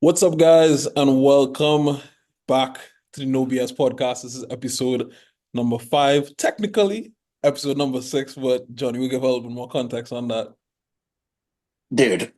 What's up, guys, and welcome back to the NOBS podcast. This is episode number 5, technically episode number 6, but Johnny will give a little bit more context on that. Dude,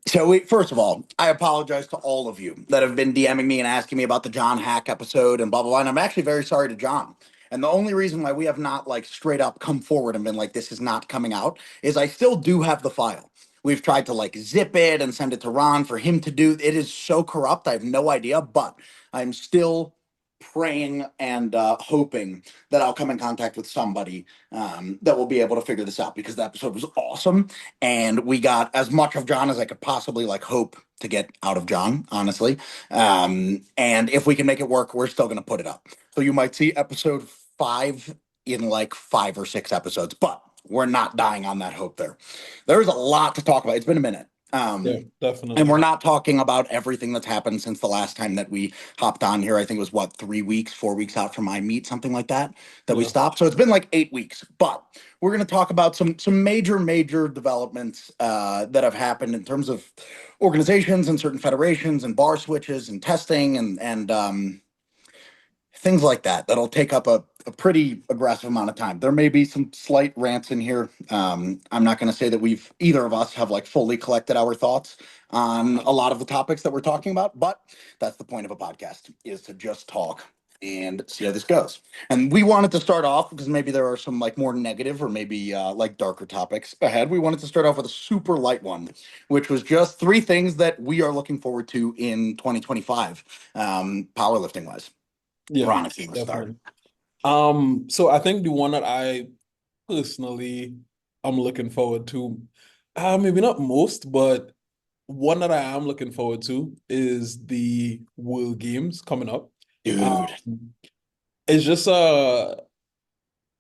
first of all, I apologize to all of you that have been DMing me and asking me about the John Hack episode and blah blah blah. And I'm actually very sorry to John. And the only reason why we have not like straight up come forward and been like this is not coming out is I still do have the file. We've tried to like zip it and send it to Ron for him to do. It is so corrupt. I have no idea, but I'm still praying and hoping that I'll come in contact with somebody that will be able to figure this out because the episode was awesome and we got as much of John as I could possibly like hope to get out of John, honestly. And if we can make it work, we're still going to put it up. So you might see episode 5 in like 5 or 6 episodes, but we're not dying on that hope there. There's a lot to talk about. It's been a minute. Yeah, And we're definitely. not talking about everything that's happened since the last time that we hopped on here. I think it was what, 3 weeks, 4 weeks out from my meet, something like that, that we Yeah. stopped. So it's been like 8 weeks. But we're going to talk about some major developments that have happened in terms of organizations and certain federations and bar switches and testing and things like that. That'll take up a pretty aggressive amount of time. There may be some slight rants in here. I'm not going to say that either of us have like fully collected our thoughts on a lot of the topics that we're talking about, but that's the point of a podcast, is to just talk and see how this goes. And we wanted to start off because maybe there are some like more negative or maybe like darker topics ahead. We wanted to start off with a super light one, which was just 3 things that we are looking forward to in 2025, powerlifting wise. Yeah, Ron, if you want to start. definitely. So I think the one that I personally am looking forward to, maybe not most, but one that I am looking forward to is the World Games coming up. Dude. Um, it's just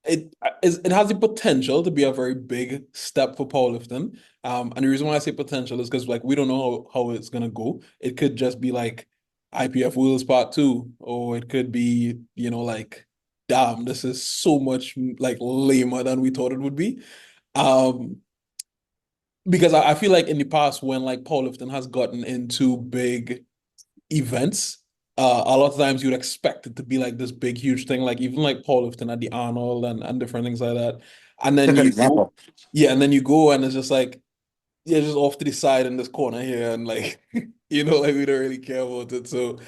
it has the potential to be a very big step for powerlifting. And the reason why I say potential is because like we don't know how it's gonna go. It could just be like IPF Wheels Part 2, or it could be, like, damn, this is so much like lamer than we thought it would be. Um, because I feel like in the past when like powerlifting has gotten into big events, a lot of times you'd expect it to be like this big, huge thing, like even like powerlifting at the Arnold and different things like that. And It's a then good you go, example. yeah, and then you go and it's just like, yeah, just off to the side in this corner here, and like, like we don't really care about it. So,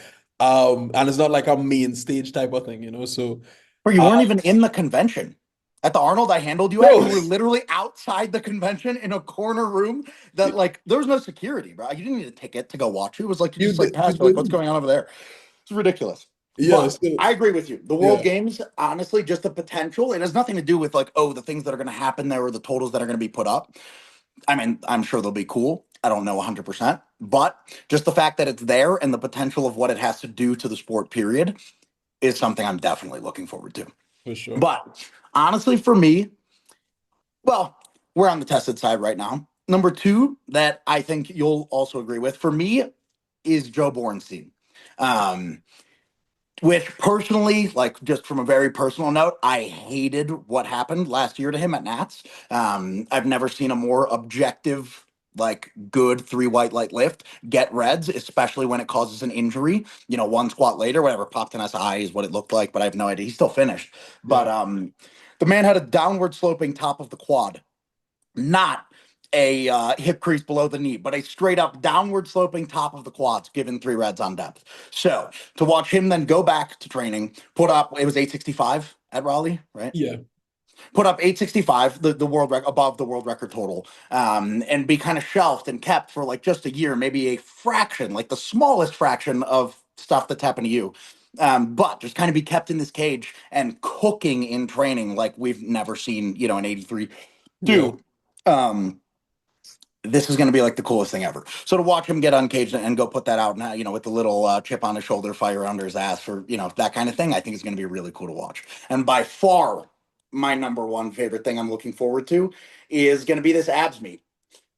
and it's not like a main stage type of thing, So, Bro, you uh, weren't even in the convention. At the Arnold I handled you at, bro, you were literally outside the convention in a corner room that like there was no security, bro. You didn't need a ticket to go watch it. It was like you you just like did, you passed, you're like, what's didn't, going on over there? It's ridiculous. yeah, But so, I agree with you. The World yeah, Games, honestly, just the potential. It has nothing to do with like, oh, the things that are going to happen there or the totals that are going to be put up. I mean, I'm sure they'll be cool. I don't know 100%, but just the fact that it's there and the potential of what it has to do to the sport, period, is something I'm definitely looking forward to. for sure. But honestly, for me, well, we're on the tested side right now. Number two, that I think you'll also agree with, for me, is Joe Bornstein. Um, which personally, like just from a very personal note, I hated what happened last year to him at Nats. I've never seen a more objective, like good 3 white light lift get reds, especially when it causes an injury. One squat later, whatever popped in his eye is what it looked like, but I have no idea. He still finished, but Yeah, the man had a downward sloping top of the quad, not a hip crease below the knee, but a straight up downward sloping top of the quads, given 3 reds on depth. So to watch him then go back to training, put up, it was 865 at Raleigh, right? yeah, Put up 865, the world record, above the world record total, and be kind of shelved and kept for like just a year, maybe a fraction, like the smallest fraction of stuff that's happened to you. But just kind of be kept in this cage and cooking in training like we've never seen, an 83 yeah, do. Um, this is going to be like the coolest thing ever. So to watch him get uncaged and go put that out now, with the little chip on his shoulder, fire under his ass for, that kind of thing, I think it's going to be really cool to watch. And by far, my number one favorite thing I'm looking forward to is going to be this abs meet.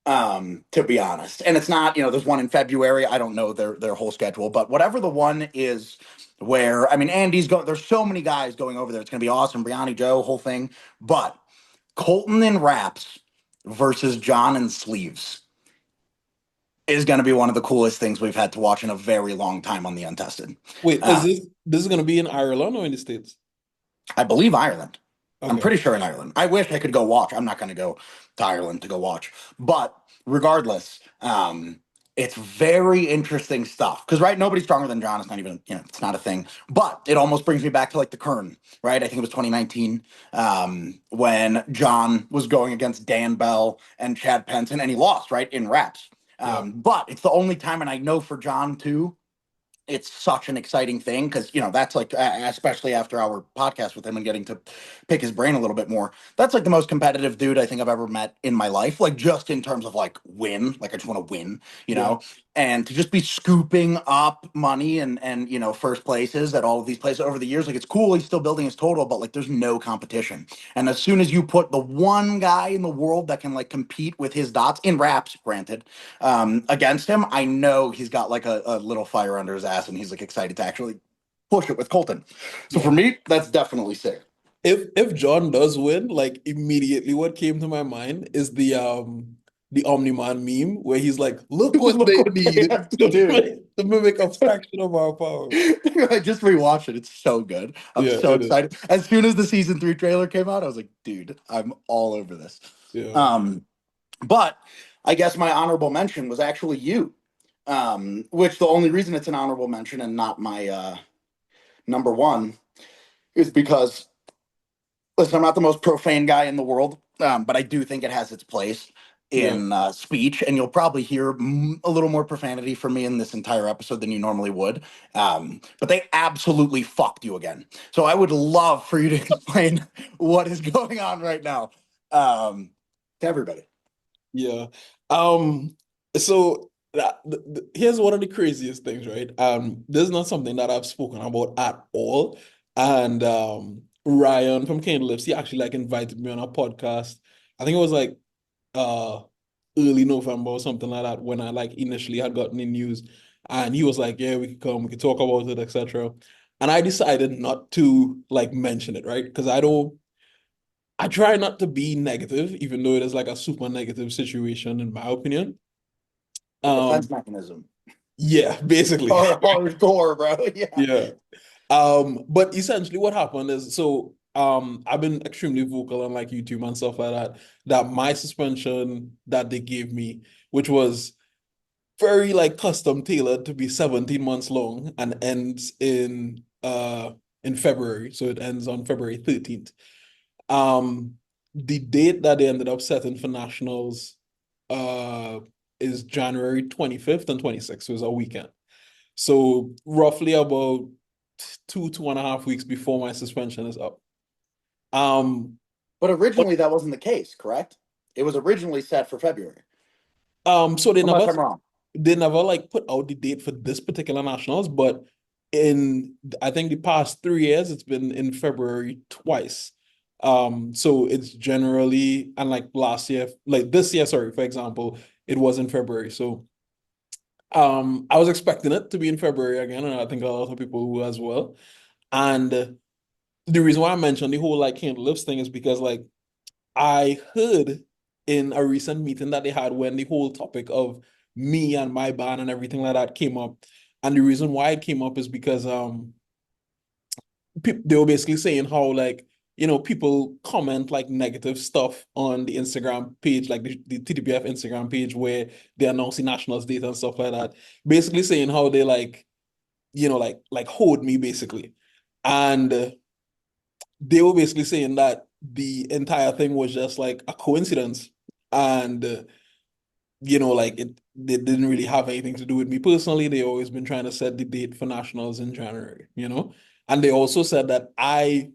To be honest, and it's not, there's one in February. I don't know their whole schedule, but whatever the one is, where I mean, Andy's going. There's so many guys going over there. It's going to be awesome. Brianni, Joe, whole thing. But Colton in wraps versus John in sleeves. is going to be one of the coolest things we've had to watch in a very long time on the Untested. Wait, is Uh, this gonna be in Ireland or in the States? I believe Ireland. I'm Okay. pretty sure in Ireland. I wish I could go watch. I'm not going to go to Ireland to go watch. But regardless, it's very interesting stuff. Because right, nobody's stronger than John. It's not even, it's not a thing. But it almost brings me back to like the Kern, right? I think it was 2019 when John was going against Dan Bell and Chad Penson, and he lost, right, in reps. Yeah. But it's the only time, and I know for John too, it's such an exciting thing because that's like especially after our podcast with him and getting to pick his brain a little bit more, that's like the most competitive dude I think I've ever met in my life, like just in terms of like win, like I just want to win, you Yeah. know and to just be scooping up money and first places at all of these places over the years. Like, it's cool he's still building his total, but like there's no competition. And as soon as you put the one guy in the world that can like compete with his dots in wraps, granted, against him, I know he's got like a little fire under his ass and he's like excited to actually push it with Colton. So Yeah. for me, that's definitely sick. If John does win, like immediately what came to my mind is the Omni-Man meme where he's like, look what Look they what they need have to do. to mimic a fraction of our power. I just rewatched it. It's so good. I'm Yeah, so it is. excited. As soon as the season 3 trailer came out, I was like, dude, I'm all over this. Yeah. Um, but I guess my honorable mention was actually you. Which the only reason it's an honorable mention and not my number one is because, listen, I'm not the most profane guy in the world, but I do think it has its place Yeah. in speech, and you'll probably hear a little more profanity from me in this entire episode than you normally would. But they absolutely fucked you again. So I would love for you to explain what is going on right now to everybody. Yeah. So here's one of the craziest things, right? This is not something that I've spoken about at all. And Ryan from Deadlift, he actually like invited me on a podcast. I think it was like uh early November or something like that when I like initially had gotten the news. And he was like, yeah, we could come, we could talk about it, etc. And I decided not to like mention it, right? Because I try not to be negative, even though it is like a super negative situation in my opinion. A defense Um, mechanism. yeah, basically. Hardcore, bro. Yeah. Yeah. But essentially what happened is so I've been extremely vocal on like YouTube and stuff like that, that my suspension that they gave me, which was very like custom tailored to be 17 months long and ends in February. So it ends on February 13th. Um, the date that they ended up setting for nationals uh is January 25th and 26th. So it's a weekend. So roughly about 2.5 weeks before my suspension is up. Um, But but originally that wasn't the case, correct? It was originally set for February, so unless I'm wrong. they never like put out the date for this particular nationals, but in I think the past 3 years it's been in February twice. So it's generally and like last year, like this year, sorry, for example, it was in February. So I was expecting it to be in February again, and I think a lot of people who as well. And the reason why I mentioned the whole like candle lips thing is because like I heard in a recent meeting that they had when the whole topic of me and my band and everything like that came up. And the reason why it came up is because they were basically saying how like people comment like negative stuff on the Instagram page, like the TTPF Instagram page where they announce the nationals data and stuff like that. Basically saying how they like like hold me basically. And they were basically saying that the entire thing was just like a coincidence. And like they didn't really have anything to do with me personally. They always been trying to set the date for nationals in January. And they also said that I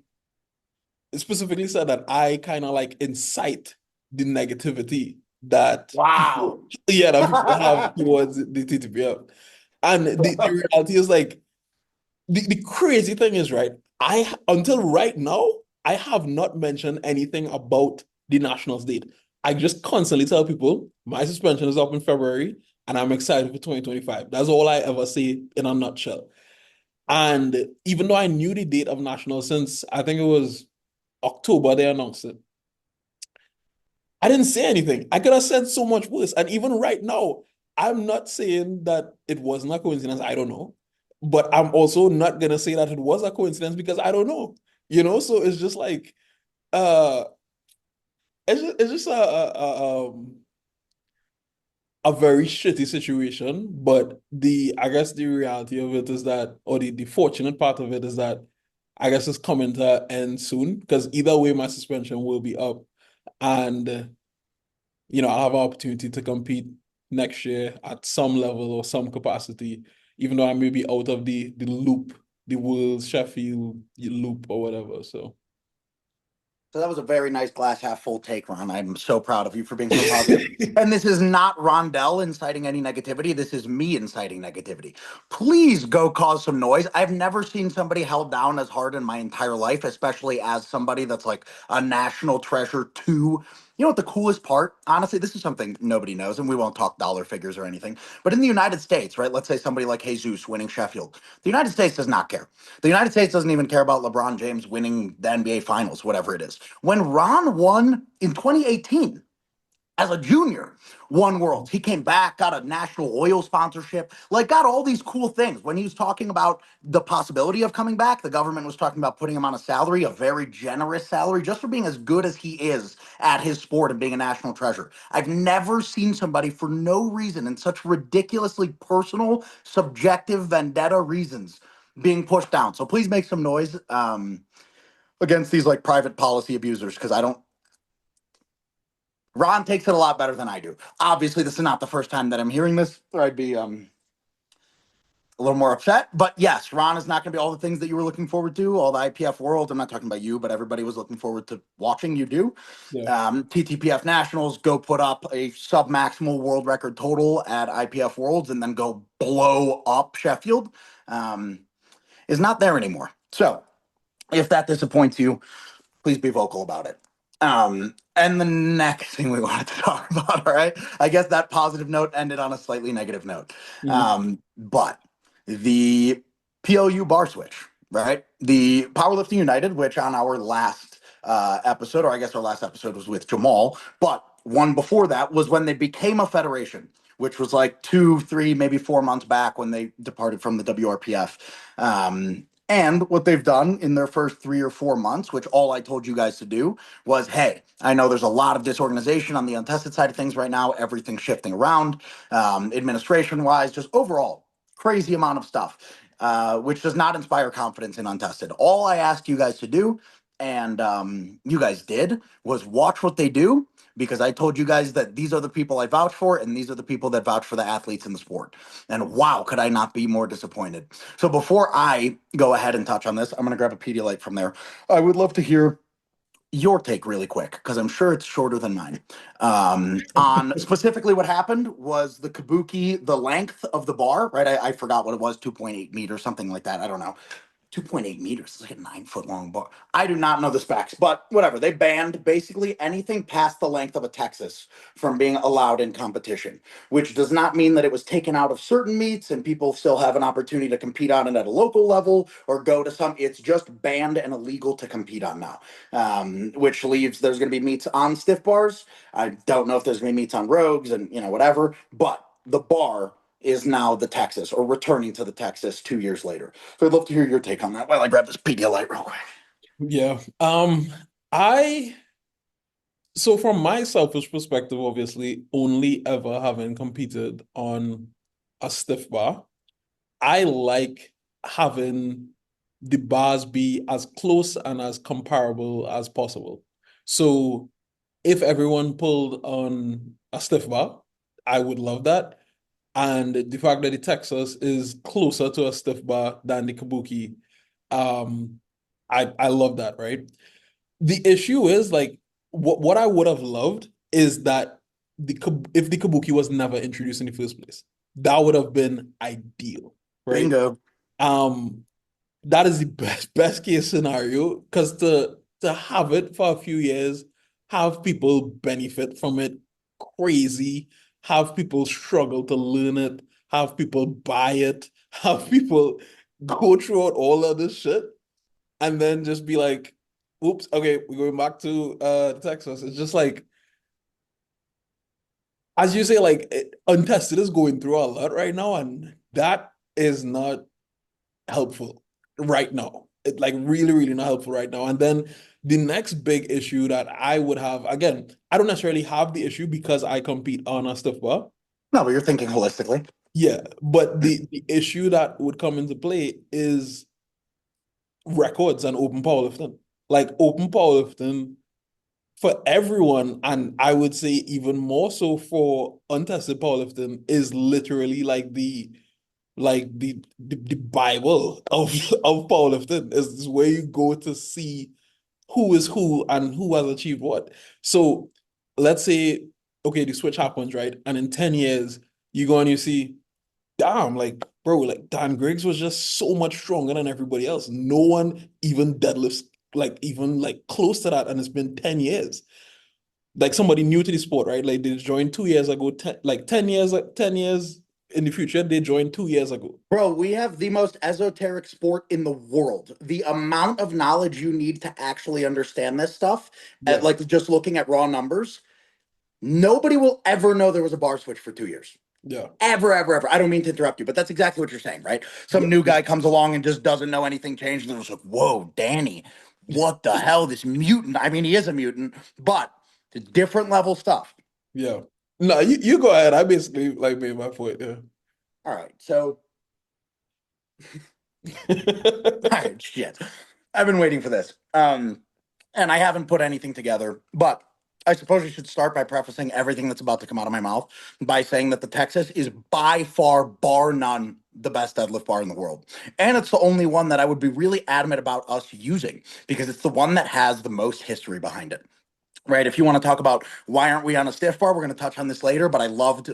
specifically said that I kind of like incite the negativity that people, Wow. yeah, that people have towards the TTPF. And the reality is like the crazy thing is, right, I until right now, I have not mentioned anything about the nationals date. I just constantly tell people my suspension is up in February and I'm excited for 2025. That's all I ever say in a nutshell. And even though I knew the date of nationals since I think it was October, they announced it. I didn't say anything. I could have said so much worse. And even right now, I'm not saying that it wasn't a coincidence. I don't know. But I'm also not gonna say that it was a coincidence because I don't know. So it's just like uh it's just a very shitty situation. But I guess the reality of it is that, or the fortunate part of it is that I guess it's coming to end soon because either way my suspension will be up. And I'll have an opportunity to compete next year at some level or some capacity, even though I may be out of the loop, the World Sheffield loop or whatever. So So that was a very nice glass half full take, Ron. I'm so proud of you for being so positive. And this is not Rondel inciting any negativity. This is me inciting negativity. Please go cause some noise. I've never seen somebody held down as hard in my entire life, especially as somebody that's like a national treasure too. You know what the coolest part? Honestly, this is something nobody knows, and we won't talk dollar figures or anything. But in the United States, right? Let's say somebody like Jesus winning Sheffield. The United States does not care. The United States doesn't even care about LeBron James winning the NBA Finals, whatever it is. When Ron won in 2018 as a junior, won Worlds, he came back, got a national oil sponsorship, like got all these cool things. When he was talking about the possibility of coming back, the government was talking about putting him on a salary, a very generous salary, just for being as good as he is at his sport and being a national treasure. I've never seen somebody for no reason and such ridiculously personal, subjective vendetta reasons being pushed down. So please make some noise against these like private policy abusers because I don't. Ron takes it a lot better than I do. Obviously, this is not the first time that I'm hearing this, or I'd be a little more upset. But yes, Ron is not going to be all the things that you were looking forward to, all the IPF world. I'm not talking about you, but everybody was looking forward to watching you do. yeah. TTPF Nationals, go put up a sub-maximal world record total at IPF Worlds and then go blow up Sheffield is not there anymore. So if that disappoints you, please be vocal about it. And the next thing we wanted to talk about, all right, I guess that positive note ended on a slightly negative note. Mhm. But the PLU bar switch, right? The Powerlifting United, which on our last episode, or I guess our last episode was with Jamal, but one before that was when they became a federation, which was like 2, 3, maybe 4 months back when they departed from the WRPF. And what they've done in their first 3 or 4 months, which all I told you guys to do was, hey, I know there's a lot of disorganization on the untested side of things right now. Everything's shifting around, administration wise, just overall, crazy amount of stuff, which does not inspire confidence in untested. All I asked you guys to do, and you guys did, was watch what they do because I told you guys that these are the people I vouch for, and these are the people that vouch for the athletes in the sport. And wow, could I not be more disappointed? So before I go ahead and touch on this, I'm going to grab a Pedialyte from there. I would love to hear your take really quick because I'm sure it's shorter than mine. On specifically what happened was the Kabuki, the length of the bar, right? I forgot what it was, 2.8 meters, something like that. I don't know. 2.8 meters is like a 9 foot long bar. I do not know the specs, but whatever. They banned basically anything past the length of a Texas from being allowed in competition, which does not mean that it was taken out of certain meets and people still have an opportunity to compete on it at a local level or go to some. It's just banned and illegal to compete on now, which leaves there's going to be meets on stiff bars. I don't know if there's going to be meets on rogues and whatever, but the bar is now the Texas or returning to the Texas 2 years later. So I'd love to hear your take on that while I grab this Pedialyte real quick. Yeah. I so from my selfish perspective, obviously, only ever having competed on a stiff bar, I like having the bars be as close and as comparable as possible. So if everyone pulled on a stiff bar, I would love that. And the fact that the Texas is closer to a stiff bar than the Kabuki, um, I love that, right? The issue is like what I would have loved is that if the Kabuki was never introduced in the first place, that would have been ideal, right? Bingo. Um, that is the best case scenario because to have it for a few years, have people benefit from it crazy, have people struggle to learn it, have people buy it, have people go through all of this shit, and then just be like, oops, okay, we're going back to Texas. It's just like as you say, like Untested is going through a lot right now, and that is not helpful right now. It like really, really not helpful right now. And then the next big issue that I would have, again, I don't necessarily have the issue because I compete on a stiff bar. No, but you're thinking holistically. Yeah, but the issue that would come into play is records and open powerlifting. Like open powerlifting for everyone, and I would say even more so for untested powerlifting, is literally like the Bible of powerlifting. Is where you go to see who is who and who has achieved what. So let's say, okay, the switch happens, right? And in 10 years, you go and you see, damn, like, bro, like Dan Griggs was just so much stronger than everybody else. No one even deadlifts like even like close to that, and it's been 10 years. Like somebody new to the sport, right? Like they joined 2 years ago, like 10 years, like 10 years in the future, they joined 2 years ago. Bro, we have the most esoteric sport in the world. The amount of knowledge you need to actually understand this stuff, Yeah, like just looking at raw numbers, nobody will ever know there was a bar switch for 2 years. yeah, Ever, ever, ever. I don't mean to interrupt you, but that's exactly what you're saying, right? yeah, Some new yeah, guy comes along and just doesn't know anything changed, and they're just like, whoa, Danny, what the hell? This mutant. I mean, he is a mutant, but it's different level stuff. yeah. No, you go ahead. I basically like made my point. Yeah. All right. So, all right, shit. I've been waiting for this. And I haven't put anything together, but I suppose you should start by prefacing everything that's about to come out of my mouth by saying that the Texas is by far, bar none, the best deadlift bar in the world. And it's the only one that I would be really adamant about us using because it's the one that has the most history behind it. Right. If you want to talk about why aren't we on a stiff bar, we're going to touch on this later. But I loved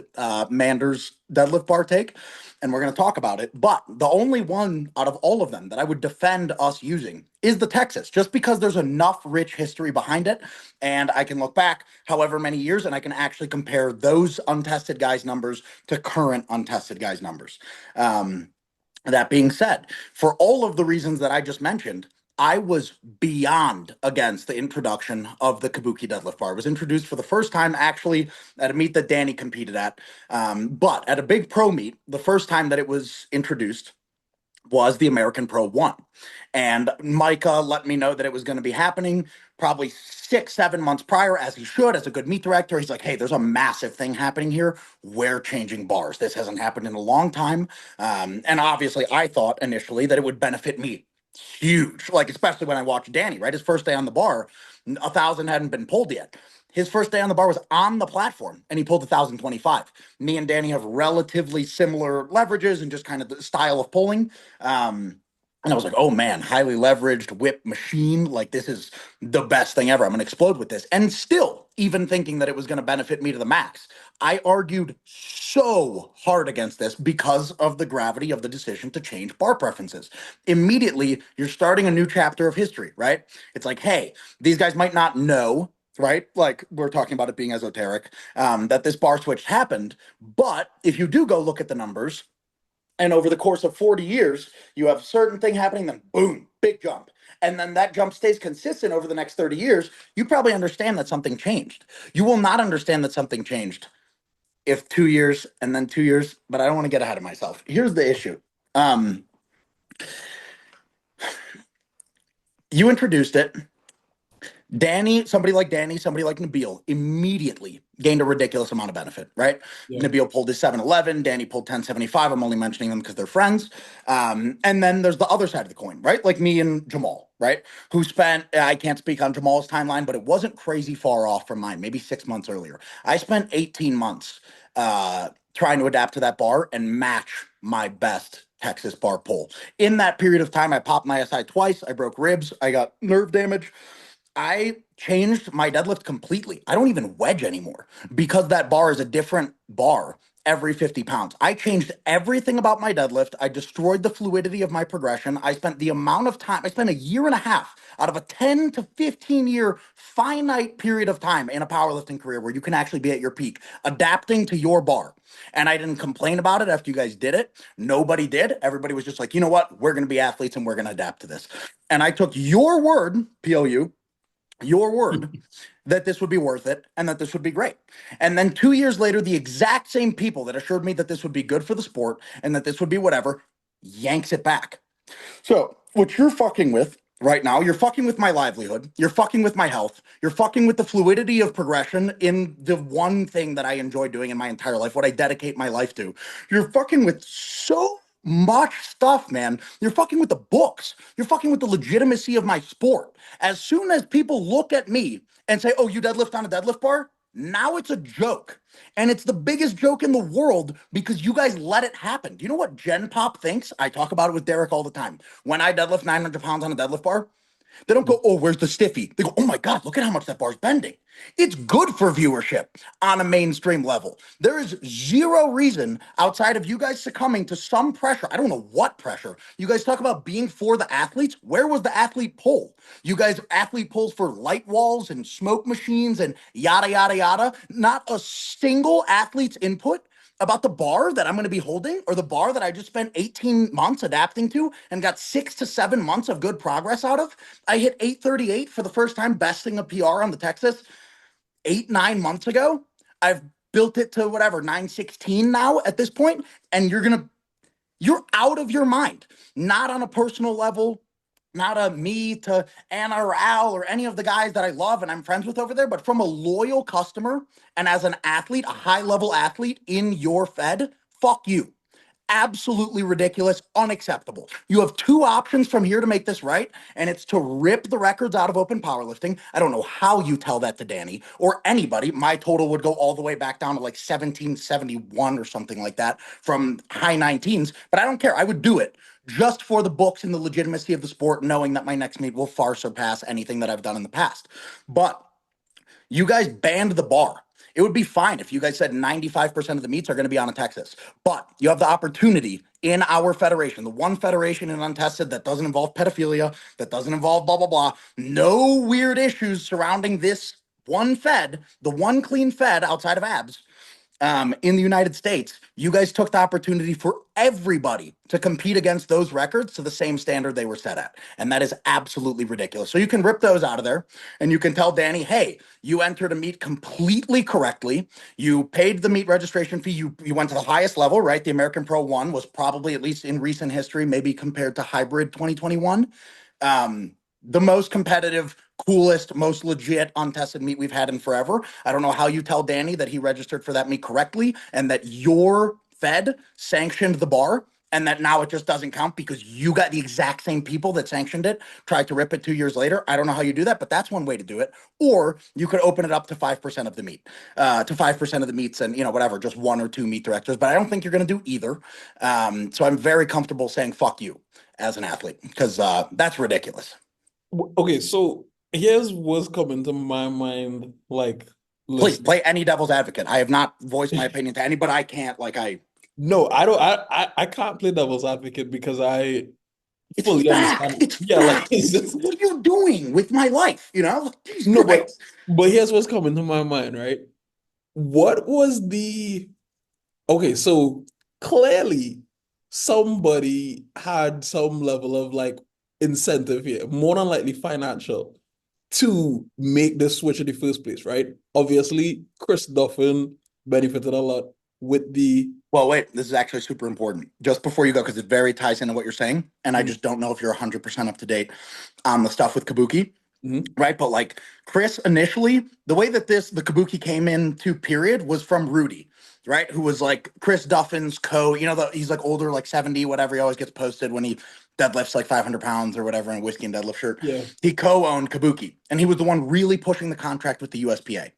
Mander's deadlift bar take, and we're going to talk about it. But the only one out of all of them that I would defend us using is the Texas, just because there's enough rich history behind it. And I can look back however many years and I can actually compare those untested guys' numbers to current untested guys' numbers. That being said, for all of the reasons that I just mentioned, I was beyond against the introduction of the Kabuki deadlift bar. It was introduced for the first time actually at a meet that Danny competed at. But at a big pro meet, the first time that it was introduced was the American Pro 1. And Micah let me know that it was going to be happening probably 6, 7 months prior, as he should, as a good meet director. He's like, hey, there's a massive thing happening here. We're changing bars. This hasn't happened in a long time. And obviously, I thought initially that it would benefit me huge, like especially when I watched Danny, right? His first day on the bar, 1,000 hadn't been pulled yet. His first day on the bar was on the platform and he pulled 1,025. Me and Danny have relatively similar leverages and just kind of the style of pulling. And I was like, oh man, highly leveraged whip machine. Like, this is the best thing ever. I'm going to explode with this. And still, even thinking that it was going to benefit me to the max, I argued so hard against this because of the gravity of the decision to change bar preferences. Immediately, you're starting a new chapter of history, right? It's like, hey, these guys might not know, right? Like, we're talking about it being esoteric, that this bar switch happened. But if you do go look at the numbers, and over the course of 40 years, you have a certain thing happening, then boom, big jump. And then that jump stays consistent over the next 30 years, you probably understand that something changed. You will not understand that something changed if 2 years and then 2 years, but I don't want to get ahead of myself. Here's the issue. Um, you introduced it. Danny, somebody like Nabil immediately gained a ridiculous amount of benefit, right? yeah, Nabil pulled his 711, Danny pulled 1075. I'm only mentioning them because they're friends. And then there's the other side of the coin, right? Like me and Jamal, right? Who spent, I can't speak on Jamal's timeline, but it wasn't crazy far off from mine, maybe 6 months earlier. I spent 18 months trying to adapt to that bar and match my best Texas bar pull. In that period of time, I popped my SI twice. I broke ribs. I got nerve damage. I changed my deadlift completely. I don't even wedge anymore because that bar is a different bar every 50 pounds. I changed everything about my deadlift. I destroyed the fluidity of my progression. I spent the amount of time, I spent a year and a half out of a 10 to 15 year finite period of time in a powerlifting career where you can actually be at your peak, adapting to your bar. And I didn't complain about it after you guys did it. Nobody did. Everybody was just like, you know what? We're going to be athletes and we're going to adapt to this. And I took your word, PLU, your word that this would be worth it and that this would be great. And then 2 years later, the exact same people that assured me that this would be good for the sport and that this would be whatever yanks it back. So, what you're fucking with right now, you're fucking with my livelihood, you're fucking with my health, you're fucking with the fluidity of progression in the one thing that I enjoy doing in my entire life, what I dedicate my life to. You're fucking with so much stuff, man. You're fucking with the books. You're fucking with the legitimacy of my sport. As soon as people look at me and say, "Oh, you deadlift on a deadlift bar?" Now it's a joke. And it's the biggest joke in the world because you guys let it happen. Do you know what Gen Pop thinks? I talk about it with Derek all the time. When I deadlift 900 pounds on a deadlift bar, they don't go, "Oh, where's the stiffy?" They go, "Oh my God, look at how much that bar's bending." It's good for viewership on a mainstream level. There is zero reason outside of you guys succumbing to some pressure. I don't know what pressure. You guys talk about being for the athletes. Where was the athlete poll? You guys, athlete polls for light walls and smoke machines and yada, yada, yada. Not a single athlete's input about the bar that I'm going to be holding or the bar that I just spent 18 months adapting to and got 6 to 7 months of good progress out of. I hit 838 for the first time, besting a PR on the Texas 8, 9 months ago. I've built it to whatever, 916 now at this point, and you're out of your mind. Not on a personal level, not a me to Anna or Al or any of the guys that I love and I'm friends with over there, but from a loyal customer and as an athlete, a high level athlete in your Fed, fuck you. Absolutely ridiculous, unacceptable. You have two options from here to make this right, and it's to rip the records out of open powerlifting. I don't know how you tell that to Danny or anybody. My total would go all the way back down to like 1771 or something like that from high 19s, but I don't care. I would do it just for the books and the legitimacy of the sport, knowing that my next meet will far surpass anything that I've done in the past. But you guys banned the bar. It would be fine if you guys said 95% of the meets are going to be on a Texas. But you have the opportunity in our federation, the one federation in Untested that doesn't involve pedophilia, that doesn't involve blah, blah, blah. No weird issues surrounding this one Fed, the one clean Fed outside of abs in the United States. You guys took the opportunity for everybody to compete against those records to the same standard they were set at. And that is absolutely ridiculous. So you can rip those out of there and you can tell Danny, "Hey, you entered a meet completely correctly. You paid the meet registration fee. You went to the highest level, right? The American Pro 1 was probably, at least in recent history, maybe compared to Hybrid 2021, the most competitive, coolest, most legit untested meet we've had in forever. I don't know how you tell Danny that he registered for that meet correctly and that your Fed sanctioned the bar and that now it just doesn't count because you got the exact same people that sanctioned it, tried to rip it 2 years later. I don't know how you do that, but that's one way to do it. Or you could open it up to 5% of the meet, to 5% of the meets and, whatever, just one or two meet directors. But I don't think you're going to do either. So I'm very comfortable saying fuck you as an athlete because that's ridiculous. Okay, so here's what's coming to my mind, like, Please listen. play any devil's advocate. I have not voiced my opinion to anybody. I can't. No, I don't. I can't play devil's advocate because I It's fully fact. understand. It's Yeah, like fact. What are you doing with my life? Jesus no, but Christ. here's what's coming to my mind, right? What was the okay? So clearly, somebody had some level of like incentive here, more than likely financial, to make the switch in the first place, right? Obviously, Chris Duffin benefited a lot with the. Well, wait, this is actually super important. Just before you go, because it very ties into what you're saying, and I just don't know if you're 100% up to date on the stuff with Kabuki, Mhm. right? But like Chris initially, the way that the Kabuki came into period was from Rudy, right? Who was like Chris Duffin's he's like older, like 70, whatever. He always gets posted when he deadlifts like 500 pounds or whatever in a whiskey and deadlift shirt. Yeah. He co-owned Kabuki, and he was the one really pushing the contract with the USPA.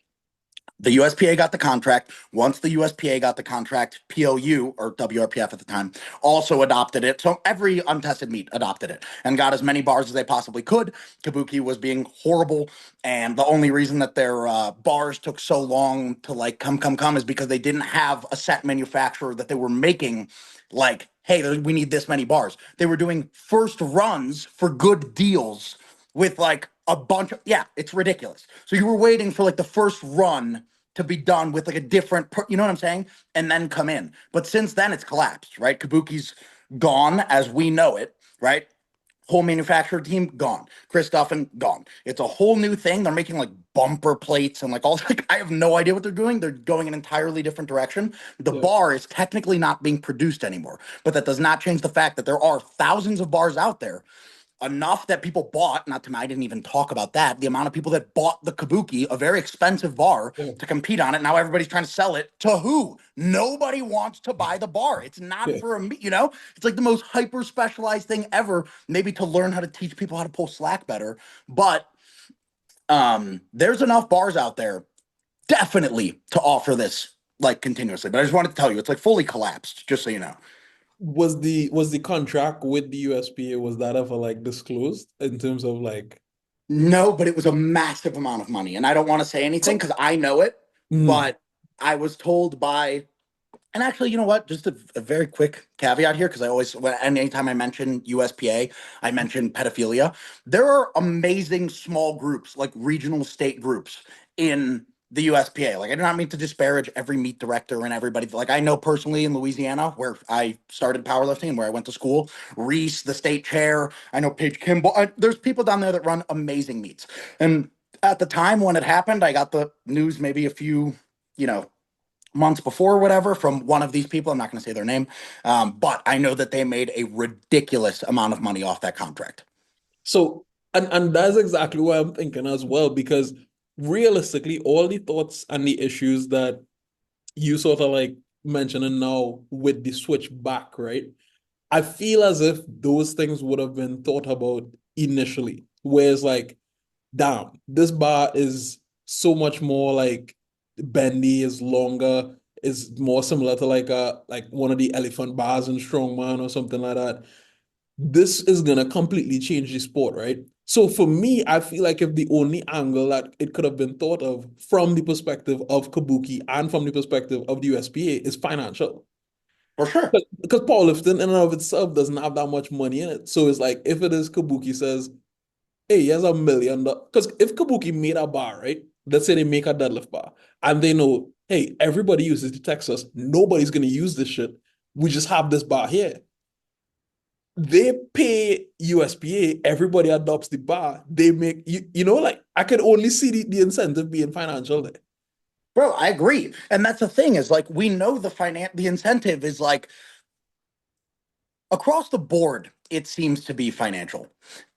The USPA got the contract. Once the USPA got the contract, PLU or WRPF at the time also adopted it. So every untested meet adopted it and got as many bars as they possibly could. Kabuki was being horrible, and the only reason that their bars took so long to like come is because they didn't have a set manufacturer that they were making. Like, hey, we need this many bars. They were doing first runs for good deals with like a bunch of, yeah, it's ridiculous. So you were waiting for like the first run to be done with like a different, you know what I'm saying? And then come in. But since then it's collapsed, right? Kabuki's gone as we know it, right? Whole manufacturer team gone. Chris Duffin gone. It's a whole new thing. They're making like bumper plates and like all like I have no idea what they're doing. They're going an entirely different direction. The Yeah, bar is technically not being produced anymore, but that does not change the fact that there are thousands of bars out there, enough that people bought, not to, I didn't even talk about that, the amount of people that bought the Kabuki, a very expensive bar, yeah, to compete on it. Now everybody's trying to sell it to who? Nobody wants to buy the bar. It's not yeah. for it's like the most hyper specialized thing ever, maybe to learn how to teach people how to pull slack better. But there's enough bars out there definitely to offer this like continuously. But I just wanted to tell you, it's like fully collapsed, just so you know. Was the contract with the USPA, was that ever like disclosed in terms of like No, but it was a massive amount of money. And I don't want to say anything because I know it, mm, but I was told by, and actually, you know what? Just a very quick caveat here, because I always, anytime I mention USPA, I mention pedophilia. There are amazing small groups, like regional state groups in the USPA. Like, I do not mean to disparage every meet director and everybody. Like, I know personally in Louisiana, where I started powerlifting and where I went to school, Reese, the state chair. I know Paige Kimball. There's people down there that run amazing meets. And at the time when it happened, I got the news maybe a few, you know, months before or whatever from one of these people. I'm not going to say their name, but I know that they made a ridiculous amount of money off that contract. so and that's exactly what I'm thinking as well, because realistically, all the thoughts and the issues that you sort of like mentioning now with the switch back, right? I feel as if those things would have been thought about initially. Whereas like, damn, this bar is so much more like bendy, is longer, is more similar to like a like one of the elephant bars in strongman or something like that. This is gonna completely change the sport, right? So for me, I feel like if the only angle that it could have been thought of from the perspective of Kabuki and from the perspective of the USPA is financial. For sure. Because powerlifting in and of itself doesn't have that much money in it. So it's like if it is Kabuki says, hey, here's $1 million. Because if Kabuki made a bar, right? Let's say they make a deadlift bar and they know, hey, everybody uses the Texas. Nobody's gonna use this shit. We just have this bar here. They pay USPA, everybody adopts the bar. They make like I could only see the incentive being financial there. Bro, I agree. And that's the thing is like we know the incentive is like across the board, it seems to be financial,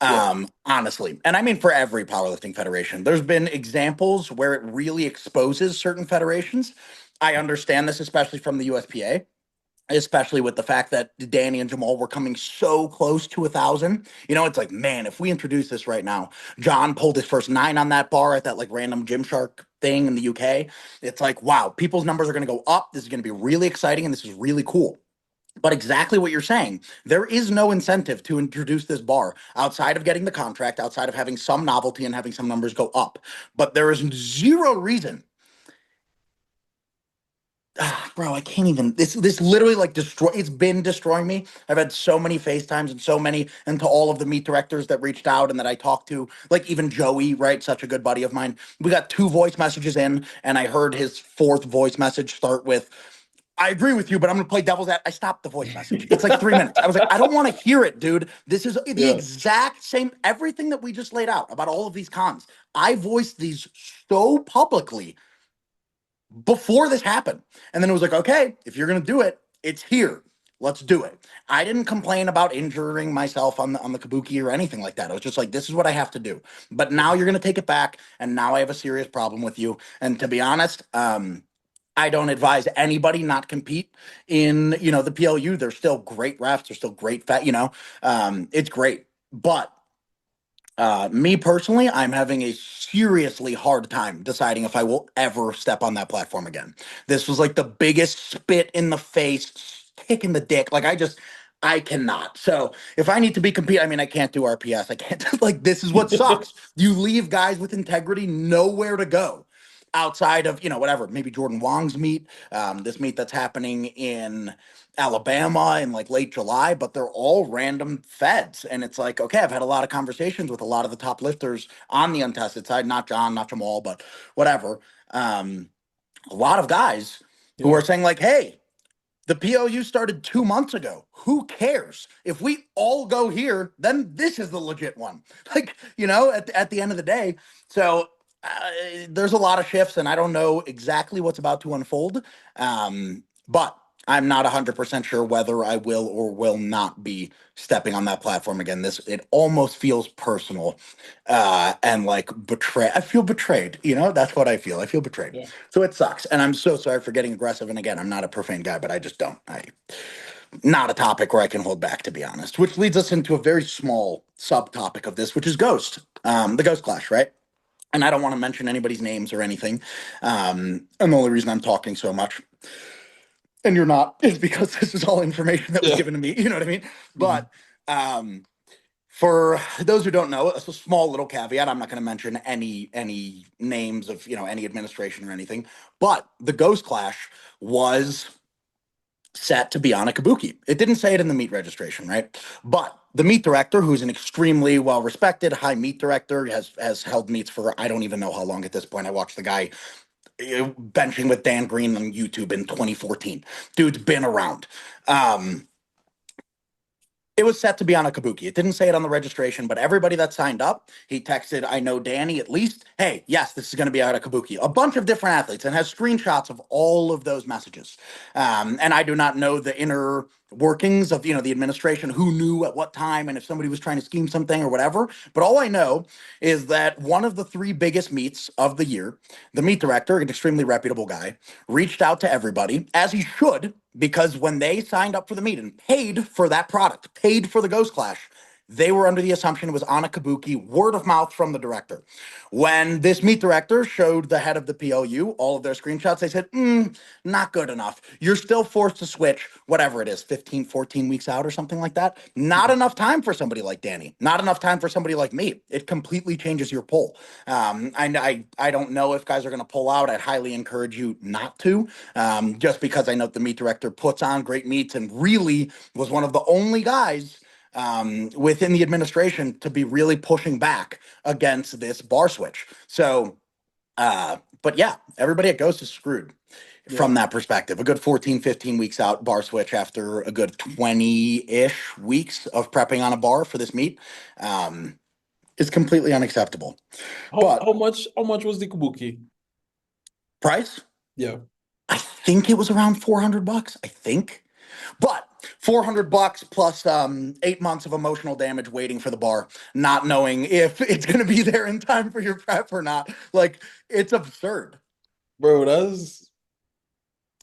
Yeah. honestly. And I mean, for every powerlifting federation, there's been examples where it really exposes certain federations. I understand this, especially from the USPA, especially with the fact that Danny and Jamal were coming so close to 1,000. It's like, man, if we introduce this right now, John pulled his first 9 on that bar at that like random Gymshark thing in the UK. It's like, wow, people's numbers are going to go up. This is going to be really exciting and this is really cool. But exactly what you're saying, there is no incentive to introduce this bar outside of getting the contract, outside of having some novelty and having some numbers go up. But there is zero reason. Bro, I can't even. This literally like destroy. It's been destroying me. I've had so many FaceTimes and to all of the meet directors that reached out and that I talked to, like even Joey, right? Such a good buddy of mine. We got 2 voice messages in, and I heard his 4th voice message start with, I agree with you, but I'm gonna play devil's ad. I stopped the voice message. It's like 3 minutes. I was like, I don't want to hear it, dude. This is the Yeah. exact same, everything that we just laid out about all of these cons. I voiced these so publicly before this happened. And then it was like, okay, if you're gonna do it, it's here. Let's do it. I didn't complain about injuring myself on the Kabuki or anything like that. I was just like, this is what I have to do. But now you're gonna take it back, and now I have a serious problem with you. And to be honest, I don't advise anybody not compete in the PLU. They're still great refs. They're still great it's great. But me personally, I'm having a seriously hard time deciding if I will ever step on that platform again. This was like the biggest spit in the face, kick in the dick. Like I cannot. So if I need to be compete, I mean, I can't do RPS. I can't like this is what sucks. You leave guys with integrity nowhere to go outside of whatever, maybe Jordan Wong's meet, this meet that's happening in Alabama in like late July, but they're all random feds. And it's like, okay, I've had a lot of conversations with a lot of the top lifters on the untested side, not John, not Jamal, but whatever. A lot of guys who Yeah. are saying like, hey, The PLU started 2 months ago. Who cares? If we all go here, then this is the legit one. Like, at the end of the day. So there's a lot of shifts, and I don't know exactly what's about to unfold. But I'm not 100% sure whether I will or will not be stepping on that platform again. It almost feels personal, and like betray. I feel betrayed. That's what I feel. I feel betrayed. Yeah. So it sucks, and I'm so sorry for getting aggressive. And again, I'm not a profane guy, but I just don't. Not a topic where I can hold back, to be honest. Which leads us into a very small subtopic of this, which is Ghost, the Ghost Clash, right? And I don't want to mention anybody's names or anything. And the only reason I'm talking so much, and you're not, is because this is all information that was Yeah. given to me. You know what I mean? Mhm. But for those who don't know, it's a small little caveat. I'm not going to mention any names of any administration or anything. But the Ghost Clash was set to be on a Kabuki. It didn't say it in the meet registration, right? But the meet director, who's an extremely well-respected high meet director, has held meets for I don't even know how long at this point. I watched the guy benching with Dan Green on YouTube in 2014. Dude's been around. It was set to be on a Kabuki. It didn't say it on the registration, but everybody that signed up, he texted, I know Danny at least, hey, yes, this is going to be on a Kabuki. A bunch of different athletes, and has screenshots of all of those messages. And I do not know the inner workings of the administration, who knew at what time, and if somebody was trying to scheme something or whatever. But all I know is that one of the three biggest meets of the year, the meet director, an extremely reputable guy, reached out to everybody, as he should, because when they signed up for the meet and paid for that product, paid for the Ghost Clash, they were under the assumption it was on a Kabuki, word of mouth from the director. When this meet director showed the head of the PLU all of their screenshots, they said, not good enough. You're still forced to switch, whatever it is, 15, 14 weeks out or something like that. Not enough time for somebody like Danny. Not enough time for somebody like me. It completely changes your pull. I don't know if guys are going to pull out. I'd highly encourage you not to, just because I know the meet director puts on great meets and really was one of the only guys within the administration to be really pushing back against this bar switch. So, but yeah, everybody at Ghost is screwed Yeah. from that perspective. A good 14, 15 weeks out bar switch after a good 20-ish weeks of prepping on a bar for this meet is completely unacceptable. How But how much how much was the Kabuki? price, Yeah. I think it was around $400. I think. But $400 plus 8 months of emotional damage waiting for the bar, not knowing if it's going to be there in time for your prep or not. Like, it's absurd. Bro, that's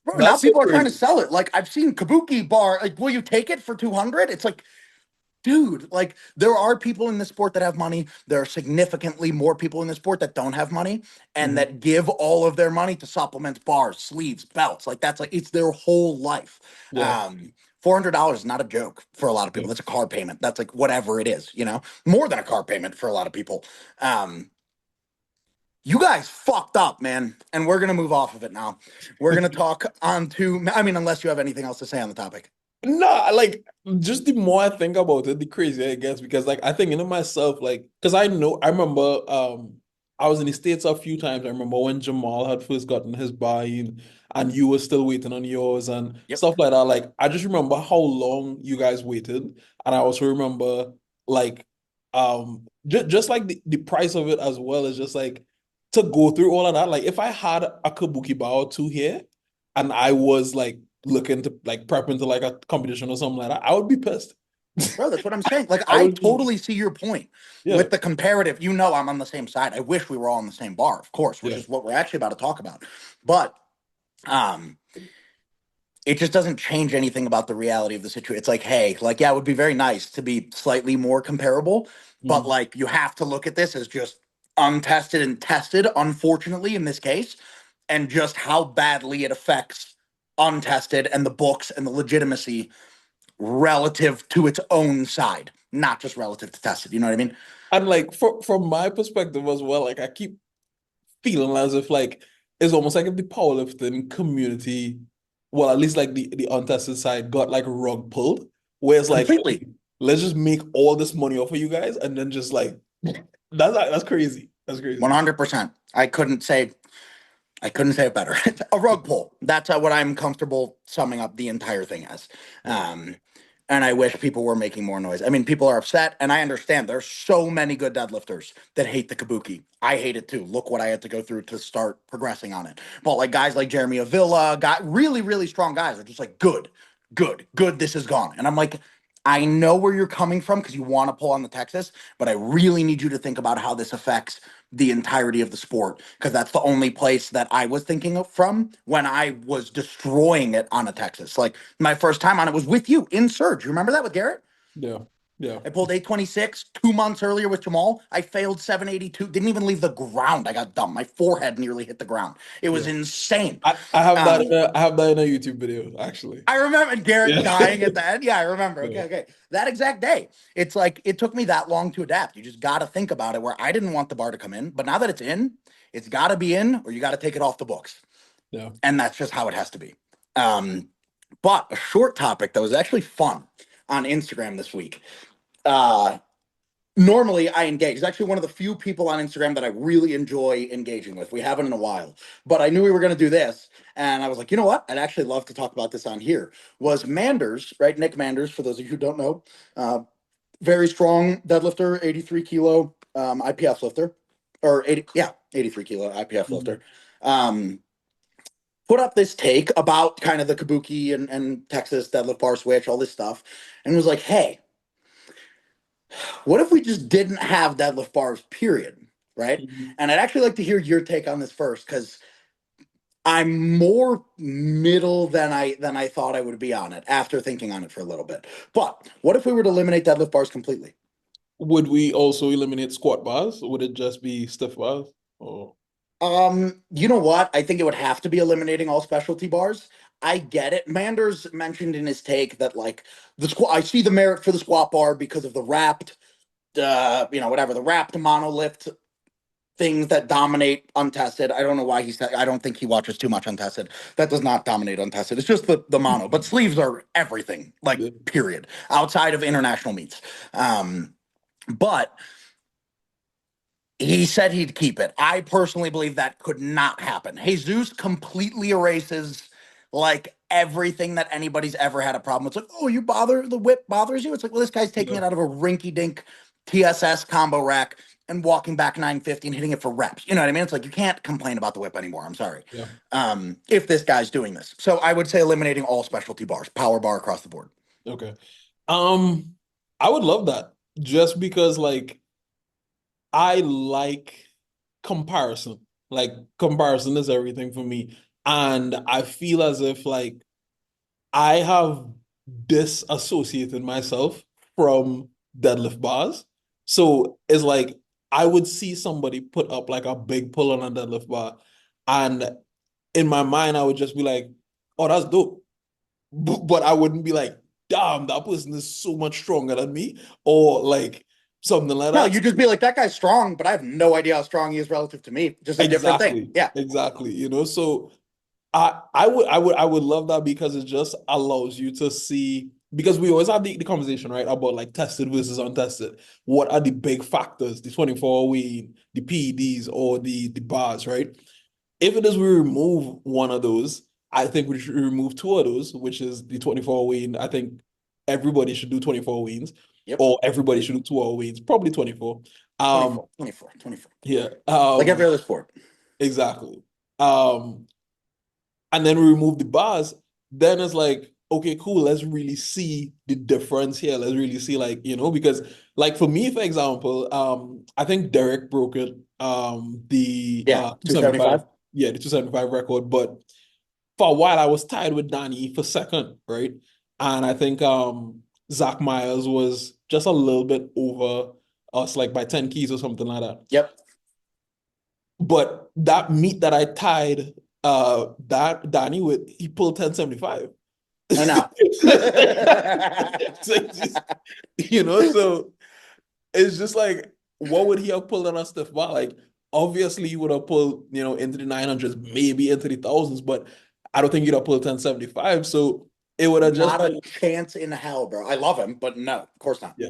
Bro, now that seems people are trying to crazy. sell it. Like, I've seen Kabuki bar. Like, will you take it for 200? It's like, dude, like, there are people in this sport that have money. There are significantly more people in this sport that don't have money and Mhm. that give all of their money to supplements, bars, sleeves, belts. Like, that's like, it's their whole life. Yeah. $400 is not a joke for a lot of Yeah. people. That's a car payment. That's like whatever it is, more than a car payment for a lot of people. You guys fucked up, man. And we're going to move off of it now. We're going to talk on to, I mean, unless you have anything else to say on the topic. No, like just the more I think about it, the crazier it gets because like I think myself, like because I remember I was in the States a few times. I remember when Jamal had first gotten his buy-in and you were still waiting on yours and Yep. stuff like that. Like I just remember how long you guys waited. And I also remember like just like the price of it as well as just like to go through all of that. Like if I had a Kabuki bar or two here and I was like looking to like prep into like a competition or something like that, I would be pissed. Bro, that's what I'm saying. Like, I I would be, totally see your point yeah, with the comparative. I'm on the same side. I wish we were all on the same bar, of course, which yeah, is what we're actually about to talk about. But um, it just doesn't change anything about the reality of the situation. It's like, hey, like, yeah, it would be very nice to be slightly more comparable, but mhm, like, you have to look at this as just untested and tested, unfortunately, in this case, and just how badly it affects untested and the books and the legitimacy relative to its own side, not just relative to tested. You know what I mean? and like from my perspective as well, like I keep feeling as if like it's almost like if the powerlifting community, well, at least like the untested side got like rug pulled, where it's like, Completely. hey, let's just make all this money off of you guys, and then just like that's crazy. That's crazy. 100%. I couldn't say I couldn't say it better. A rug pull. That's what I'm comfortable summing up the entire thing as. Yeah. And I wish people were making more noise. I mean, people are upset, and I understand. There's so many good deadlifters that hate the Kabuki. I hate it too. Look what I had to go through to start progressing on it. But like guys like Jeremy Avila, got really, really strong guys are just like, good, good, good. This is gone. And I'm like, I know where you're coming from because you want to pull on the Texas, but I really need you to think about how this affects the entirety of the sport, because that's the only place that I was thinking of from when I was destroying it on a Texas. Like my first time on it was with you in Surge. You remember that with Garrett? Yeah. Yeah. I pulled 826 2 months earlier with Jamal. I failed 782. Didn't even leave the ground. I got dumb. My forehead nearly hit the ground. It was Yeah. insane. I have that Um, I have that in a YouTube video, actually. I remember Garrett Yeah. dying at the end. Yeah, I remember. Okay, Yeah. okay. That exact day. It's like it took me that long to adapt. You just got to think about it where I didn't want the bar to come in, but now that it's got to be in or you got to take it off the books. Yeah. And that's just how it has to be. But a short topic that was actually fun on Instagram this week. Uh, Normally I engage. It's actually one of the few people on Instagram that I really enjoy engaging with. We haven't in a while, but I knew we were going to do this. And I was like, you know what? I'd actually love to talk about this on here. Was Manders, right? Nick Manders, for those of you who don't know, very strong deadlifter, 83 kilo IPF lifter, or 80, yeah, 83 kilo IPF Mhm. lifter. Um, Put up this take about kind of the Kabuki and Texas deadlift bar switch, all this stuff, and was like, hey, what if we just didn't have deadlift bars, period? Right. Mhm. And I'd actually like to hear your take on this first, because I'm more middle than I thought I would be on it after thinking on it for a little bit. But what if we were to eliminate deadlift bars completely? Would we also eliminate squat bars? Or would it just be stiff bars? Or You know what? I think it would have to be eliminating all specialty bars. I get it. Manders mentioned in his take that like the squat. I see the merit for the squat bar because of the wrapped, whatever the wrapped monolift things that dominate untested. I don't know why he said. I don't think he watches too much untested. That does not dominate untested. It's just the mono. But sleeves are everything. Like yeah. period. Outside of international meets. But he said he'd keep it. I personally believe that could not happen. Jesus completely erases like everything that anybody's ever had a problem. It's like, oh, the whip bothers you. It's like, well, this guy's taking Yeah. it out of a rinky dink TSS combo rack and walking back 950 and hitting it for reps. You know what I mean? It's like you can't complain about the whip anymore. I'm sorry. Yeah. If this guy's doing this. So I would say eliminating all specialty bars, power bar across the board. Okay. Um, I would love that just because like I like comparison. Like comparison is everything for me. And I feel as if like I have disassociated myself from deadlift bars. So it's like I would see somebody put up like a big pull on a deadlift bar, and in my mind, I would just be like, oh, that's dope. But I wouldn't be like, damn, that person is so much stronger than me, or like something like No, that. you just be like, that guy's strong, but I have no idea how strong he is relative to me. Just a different thing. Exactly. Yeah. Exactly. So I would love that because it just allows you to see, because we always have the conversation, right, about like tested versus untested. What are the big factors, the 24 wean, the PEDs, or the bars, right? If it is we remove one of those, I think we should remove two of those, which is the 24 wean. I think everybody should do 24 weans, Yep. or everybody should do 2 hour weans, probably 24. 24, 24, 24. Yeah, Like every other sport. exactly. Um, and then we remove the bars, then it's like, okay, cool, let's really see the difference here. Let's really see, like, because like for me, for example, I think Derek broke it, the Yeah. 275, 275. yeah, the 275 record. But for a while I was tied with Danny for second, right? And I think Zach Myers was just a little bit over us, like by 10 keys or something like that. Yep. But that meet that I tied that Danny with, he pulled 1075. I know. So so it's just like, what would he have pulled on a stiff bar? Like, obviously, he would have pulled, into the 900s, maybe into the thousands, but I don't think he'd have pulled 1075. So it would have just Not been, a chance in hell, bro. I love him, but no, of course not. yeah,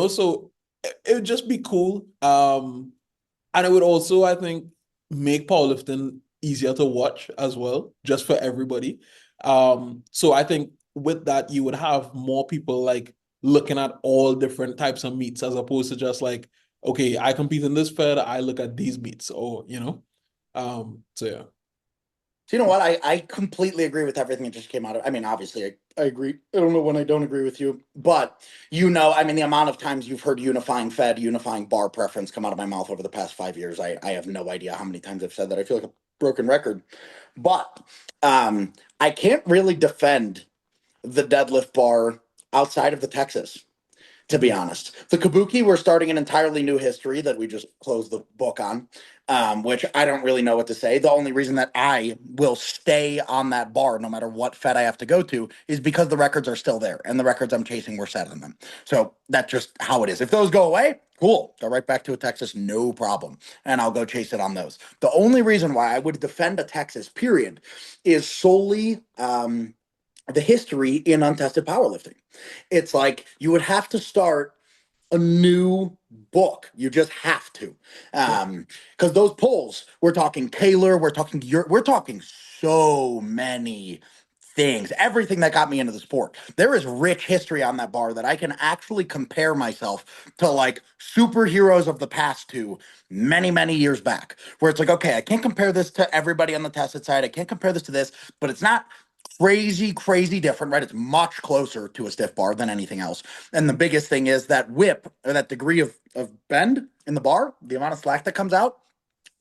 so it would just be cool. And it would also, I think, make powerlifting easier to watch as well, just for everybody. So I think with that, you would have more people like looking at all different types of meats as opposed to just like, okay, I compete in this fed, I look at these meats, or you know. So yeah. So you know what? I completely agree with everything that just came out of. I mean, obviously, I agree. I don't know when I don't agree with you, but I mean, the amount of times you've heard unifying fed, unifying bar preference come out of my mouth over the past 5 years, I have no idea how many times I've said that. I feel like a broken record, but I can't really defend the deadlift bar outside of the Texas, to be Mhm. honest. The Kabuki, we're starting an entirely new history that we just closed the book on, which I don't really know what to say. The only reason that I will stay on that bar, no matter what fed I have to go to, is because the records are still there, and the records I'm chasing were set in them. So that's just how it is. If those go away, cool. Go right back to a Texas, no problem. And I'll go chase it on those. The only reason why I would defend a Texas, period, is solely the history in untested powerlifting. It's like you would have to start a new book. You just have to, Yeah. because those polls, we're talking Taylor, we're talking so many things, everything that got me into the sport. There is rich history on that bar that I can actually compare myself to like superheroes of the past to many, many years back, where it's like, okay, I can't compare this to everybody on the tested side. I can't compare this to this, but it's not crazy different, right? It's much closer to a stiff bar than anything else. And the biggest thing is that whip, or that degree of bend in the bar, the amount of slack that comes out,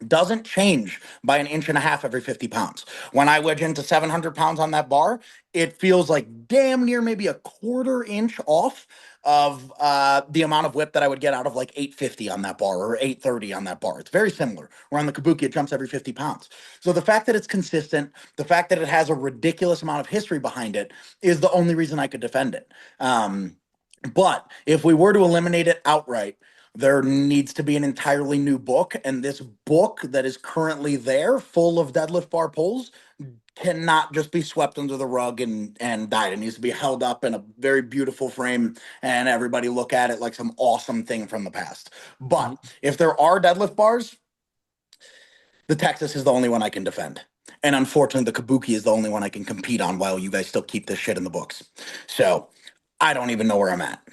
doesn't change by an inch and a half every 50 pounds. When I wedge into 700 pounds on that bar, it feels like damn near maybe a quarter inch off of the amount of whip that I would get out of like 850 on that bar or 830 on that bar. It's very similar. Where on the Kabuki, it jumps every 50 pounds. So the fact that it's consistent, the fact that it has a ridiculous amount of history behind it is the only reason I could defend it. But if we were to eliminate it outright, there needs to be an entirely new book. And this book that is currently there, full of deadlift bar pulls, cannot just be swept under the rug and died. It needs to be held up in a very beautiful frame and everybody look at it like some awesome thing from the past. But Mhm. if there are deadlift bars, the Texas is the only one I can defend. And unfortunately, the Kabuki is the only one I can compete on while you guys still keep this shit in the books. So I don't even know where I'm at.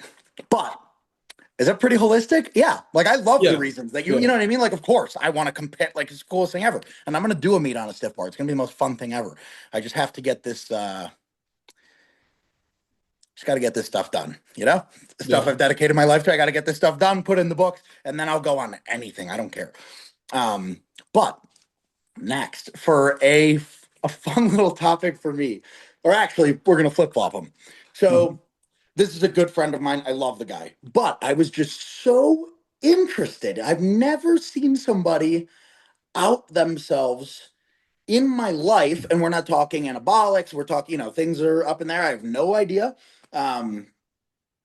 But is that pretty holistic? Yeah. Like I love the Yeah. reasons that you Yeah. know what I mean? Like, of course, I want to compare, like it's the coolest thing ever. And I'm gonna do a meet on a stiff bar. It's gonna be the most fun thing ever. I just have to get this just gotta get this stuff done, you know? The stuff Yeah. I've dedicated my life to. I gotta get this stuff done, put in the books, and then I'll go on anything. I don't care. But next for a fun little topic for me, or actually, we're gonna flip flop them. Mhm. So this is a good friend of mine. I love the guy, but I was just so interested. I've never seen somebody out themselves in my life, and we're not talking anabolics. We're talking, things are up in there. I have no idea. Um,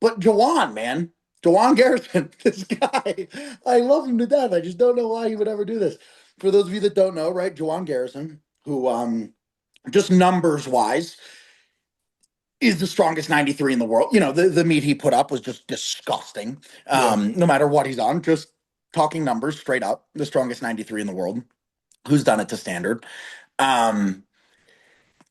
but Jawon, man, Jawon Garrison, this guy, I love him to death. I just don't know why he would ever do this. For those of you that don't know, right, Jawon Garrison, who just numbers wise is the strongest 93 in the world. The meat he put up was just disgusting. Yeah. No matter what he's on, just talking numbers straight up, the strongest 93 in the world, who's done it to standard. Um,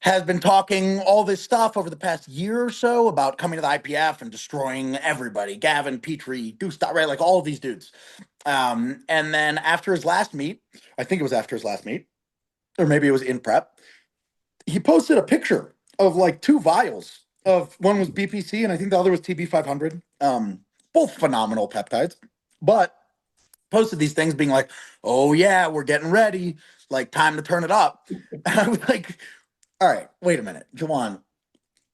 has been talking all this stuff over the past year or so about coming to the IPF and destroying everybody. Gavin, Petrie, Gustav, right? Like all of these dudes. And then after his last meet, I think it was after his last meet, or maybe it was in prep, he posted a picture of like two vials of one was BPC and I think the other was TB500. Both phenomenal peptides, but posted these things being like, "Oh yeah, we're getting ready, like time to turn it up." And I was like, "All right, wait a minute, Jawon,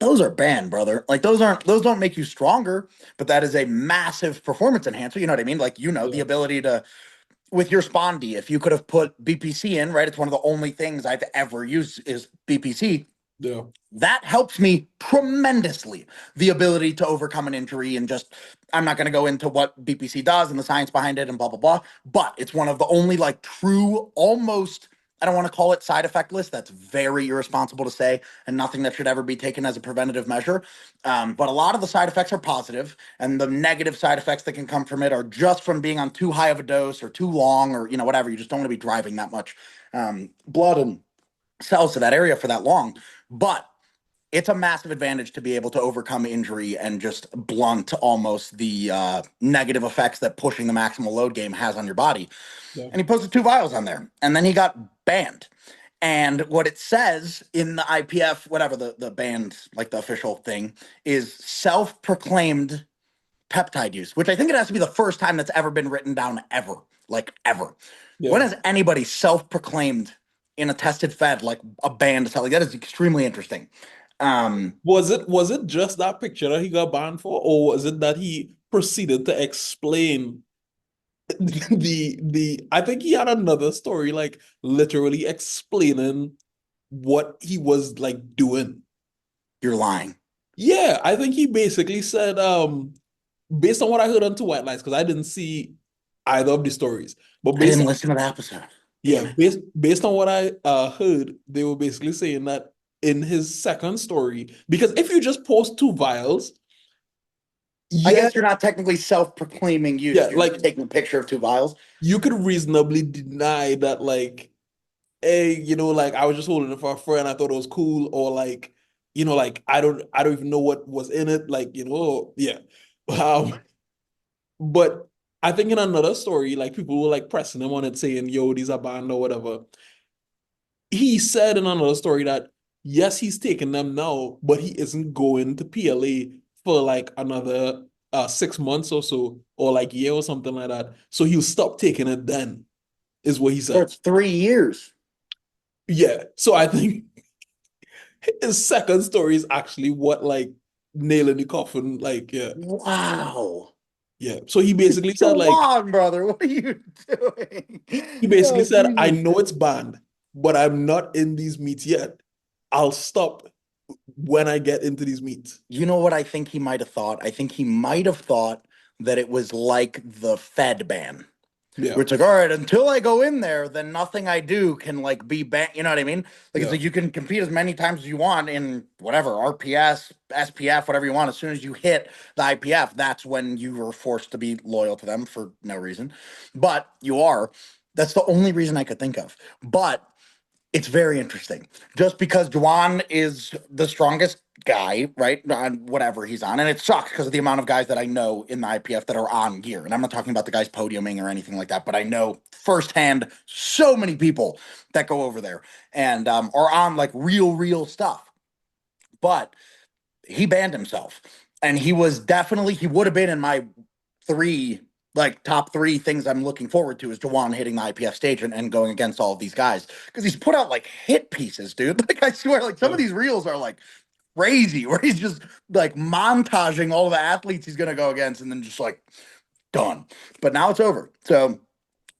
those are banned, brother. Like those don't make you stronger, but that is a massive performance enhancer. You know what I mean? Like the Yeah. ability to with your spondy, if you could have put BPC in, right? It's one of the only things I've ever used is BPC. Yeah. That helps me tremendously. The ability to overcome an injury and just, I'm not going to go into what BPC does and the science behind it and blah, blah, blah. But it's one of the only like true, almost I don't want to call it side effect list. That's very irresponsible to say, and nothing that should ever be taken as a preventative measure. But a lot of the side effects are positive, and the negative side effects that can come from it are just from being on too high of a dose or too long, or whatever. You just don't want to be driving that much blood and cells to that area for that long. But it's a massive advantage to be able to overcome injury and just blunt almost the negative effects that pushing the maximal load game has on your body. Yeah. And he posted 2 vials on there, and then he got banned. And what it says in the IPF, whatever the band, like the official thing, is self-proclaimed peptide use, which I think it has to be the first time that's ever been written down ever, like ever. When Yeah. has anybody self-proclaimed in a tested fed like a band? Like that is extremely interesting. Was it just that picture that he got banned for, or was it that he proceeded to explain the I think he had another story like literally explaining what he was like doing. You're lying. Yeah, I think he basically said based on what I heard on Two White Lies, because I didn't see either of the stories, but I based didn't on listen to the episode. yeah, Damn it. based on what I heard, they were basically saying that in his second story, because if you just post 2 vials, I yeah, guess you're not technically self-proclaiming use. yeah, You're like just taking a picture of 2 vials. you could reasonably deny that, like, hey, like I was just holding it for a friend, I thought it was cool, or like, like I don't even know what was in it, like, yeah. Um, but I think in another story, like people were like pressing him on it, saying, "Yo, these are banned or whatever." He said in another story that yes, he's taking them now, but he isn't going to PLA for like another 6 months or so, or like year or something like that. So he'll stop taking it then, is what he So said. it's 3 years. Yeah. So I think his second story is actually what like nail in the coffin. Like, yeah, Wow. yeah. So he basically said like Jawon, brother, what are you doing? he basically Oh, said, I Jesus. know it's banned, but I'm not in these meets yet. I'll stop when I get into these meets. You know what I think he might have thought? I think he might have thought that it was like the Fed ban, Yeah, where it's like, all right, until I go in there, then nothing I do can like be banned. You know what I mean? Like it's yeah, like you can compete as many times as you want in whatever RPS, SPF, whatever you want. As soon as you hit the IPF, that's when you were forced to be loyal to them for no reason. But you are. That's the only reason I could think of. But it's very interesting. Just because Jawon is the strongest guy, right, on whatever he's on, and it sucks because of the amount of guys that I know in the IPF that are on gear. And I'm not talking about the guys podiuming or anything like that, but I know firsthand so many people that go over there and are on like real stuff. But he banned himself, and he would have been in my three like top three things I'm looking forward to is Jawon hitting the IPF stage and going against all of these guys because he's put out like hit pieces, dude. Like I swear, like some of yeah. these reels are like crazy where he's just like montaging all the athletes he's gonna go against and then just like done. But now it's over. So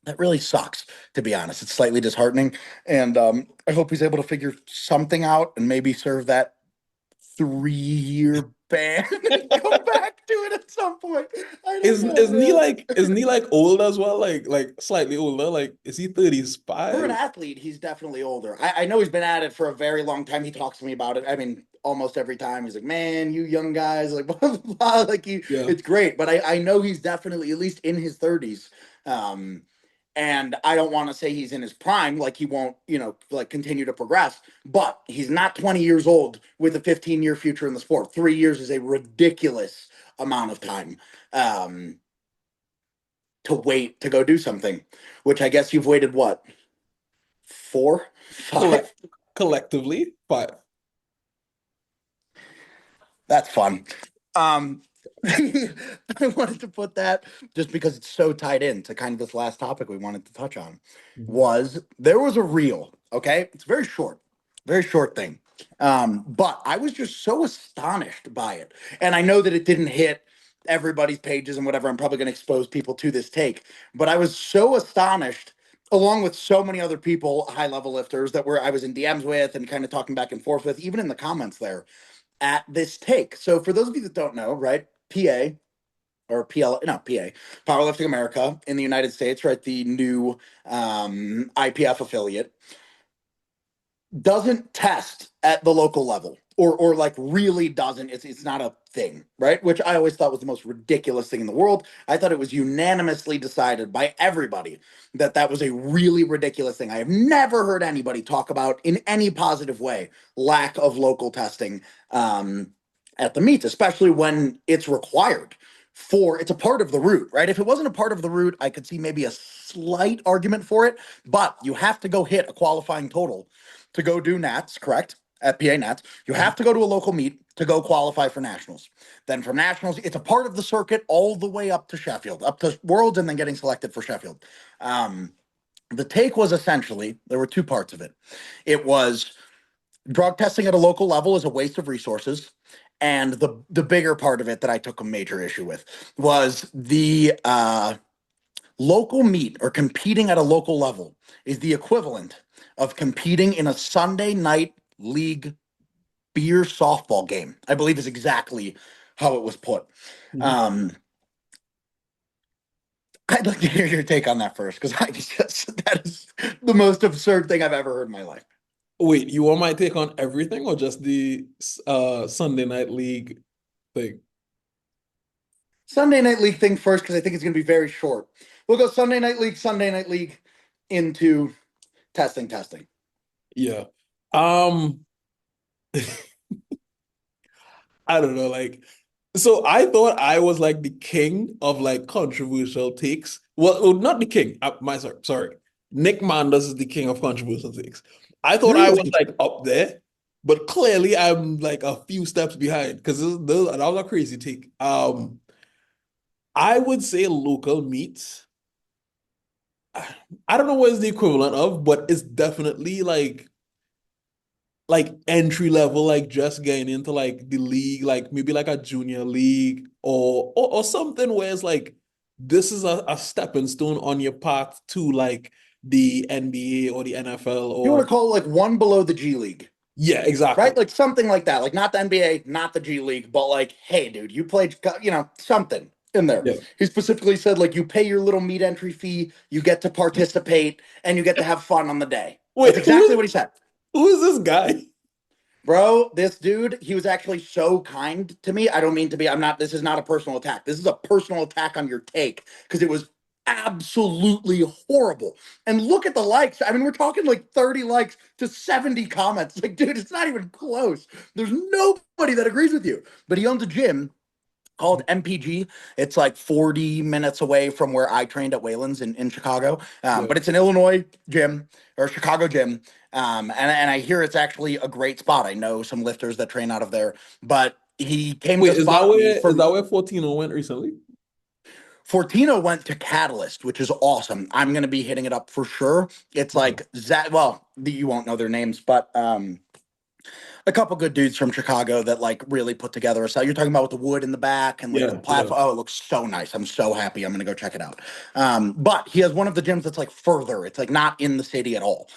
that really sucks, to be honest. It's slightly disheartening. And I hope he's able to figure something out and maybe serve that 3 year ban and come back to it at some point. I don't Isn't know, isn't he man. like isn't he like old as well? Like slightly older? Like is he For an 35? athlete, he's definitely older. I know he's been at it for a very long time. He talks to me about it. I mean, almost every time he's like, "Man, you young guys, like, blah, blah, blah." Like Yeah. it's great. But I know he's definitely at least in his 30s. Um, and I don't want to say he's in his prime, like he won't, like continue to progress. But he's not 20 years old with a 15-year future in the sport. 3 years is a ridiculous amount of time. Um, to wait to go do something, which I guess you've waited what, four, Collect five? collectively, 5. That's fun. Um, I wanted to put that just because it's so tied in to kind of this last topic we wanted to touch on. Mhm. There was a reel, okay? It's very short thing. But I was just so astonished by it. And I know that it didn't hit everybody's pages and whatever. I'm probably going to expose people to this take. But I was so astonished, along with so many other people, high level lifters that I was in DMs with and kind of talking back and forth with, even in the comments there at this take. So for those of you that don't know, right, PA or PL, not PA, Powerlifting America in the United States, right, the new IPF affiliate. doesn't test at the local level, or like really doesn't. It's not a thing, right? Which I always thought was the most ridiculous thing in the world. I thought it was unanimously decided by everybody that that was a really ridiculous thing. I have never heard anybody talk about in any positive way lack of local testing at the meets, especially when it's required. For it's a part of the route, right? If it wasn't a part of the route, I could see maybe a slight argument for it, but you have to go hit a qualifying total to go do Nats, correct? At PA Nats. You have to go to a local meet to go qualify for nationals. Then from nationals, it's a part of the circuit all the way up to Sheffield, up to Worlds, and then getting selected for Sheffield. The take was essentially there were two parts of it. It was drug testing at a local level is a waste of resources. And the bigger part of it that I took a major issue with was the local meet or competing at a local level is the equivalent of competing in a Sunday night league beer softball game, I believe is exactly how it was put. Mhm. Um, I'd like to hear your take on that first, because I just, that is the most absurd thing I've ever heard in my life. Wait, you want my take on everything or just the Sunday Night League thing? Sunday night league thing first, because I think it's going to be very short. We'll go Sunday night league into testing. Yeah. Um, I don't know, like, so I thought I was like the king of like controversial takes. Well, not the king. Sorry. Nick Manders is the king of controversial takes. I thought I was Really? like up there, but clearly I'm like a few steps behind because that was a crazy take. I would say local meets. I don't know what is the equivalent of, but it's definitely like entry level, like just getting into like the league, like maybe like a junior league or something where it's like this is a stepping stone on your path to like the NBA or the NFL You want or to call it like one below the G League, yeah, exactly. right? Like something like that. Like not the NBA, not the G League, but like, hey, dude, you played, something in there. Yeah. He specifically said, like, you pay your little meet entry fee, you get to participate, and you get to have fun on the day. Wait, That's exactly what he said. who is this guy? Bro, this dude, he was actually so kind to me. I don't mean to be, this is not a personal attack. This is a personal attack on your take because it was absolutely horrible. And look at the likes. I mean, we're talking like 30 likes to 70 comments. Like, dude, it's not even close. There's nobody that agrees with you. But he owns a gym called MPG. It's like 40 minutes away from where I trained at Wayland's in Chicago. Yeah. But it's an Illinois gym or Chicago gym. And I hear it's actually a great spot. I know some lifters that train out of there, but he came to Wait, spot me is from that where Fortino went recently? Fortino went to Catalyst, which is awesome. I'm going to be hitting it up for sure. It's Okay. like that. Well, you won't know their names, but a couple good dudes from Chicago that like really put together a set. You're talking about with the wood in the back and like the Yeah, yeah. platform. Oh, it looks so nice. I'm so happy. I'm gonna go check it out. But he has one of the gyms that's like further. It's like not in the city at all.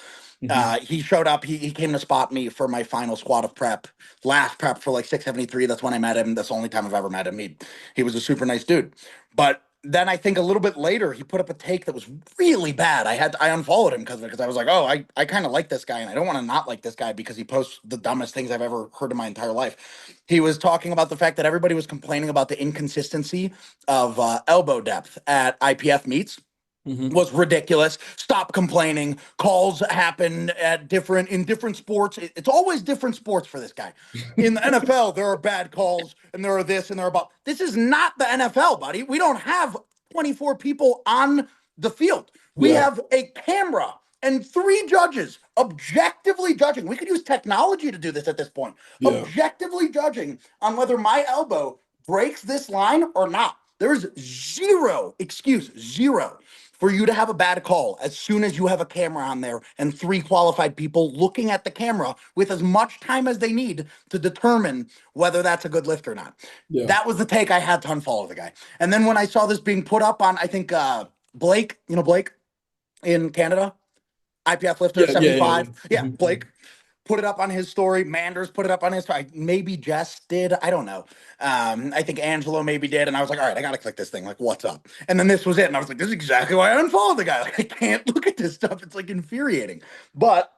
Mhm. He showed up. He came to spot me for my final squad of prep, last prep for like 673. That's when I met him. That's the only time I've ever met him. He was a super nice dude. But then I think a little bit later he put up a take that was really bad. I unfollowed him because I was like, oh, I kind of like this guy and I don't want to not like this guy because he posts the dumbest things I've ever heard in my entire life. He was talking about the fact that everybody was complaining about the inconsistency of elbow depth at IPF meets Mhm. was ridiculous. Stop complaining. Calls happen at in different sports. It's always different sports for this guy. In the NFL, there are bad calls and there are this and there are about. This is not the NFL, buddy. We don't have 24 people on the field. We Yeah, have a camera and three judges objectively judging. We could use technology to do this at this point. yeah, Objectively judging on whether my elbow breaks this line or not. There's zero excuse, zero for you to have a bad call as soon as you have a camera on there and three qualified people looking at the camera with as much time as they need to determine whether that's a good lift or not. yeah. That was the take I had to unfollow the guy. And then when I saw this being put up on, I think Blake, Blake in Canada, IPF lifter Yeah, yeah, yeah, yeah. 75. Yeah, Mhm. Blake put it up on his story. Manders put it up on his story. Maybe Jess did. I don't know. I think Angelo maybe did. And I was like, all right, I got to click this thing. Like, what's up? And then this was it. And I was like, this is exactly why I unfollowed the guy. Like, I can't look at this stuff. It's like infuriating. But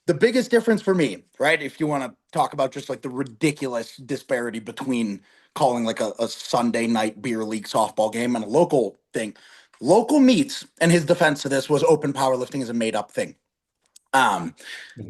the biggest difference for me, right? If you want to talk about just like the ridiculous disparity between calling like a Sunday night beer league softball game and a local thing, local meets, and his defense to this was open powerlifting is a made up thing. Um,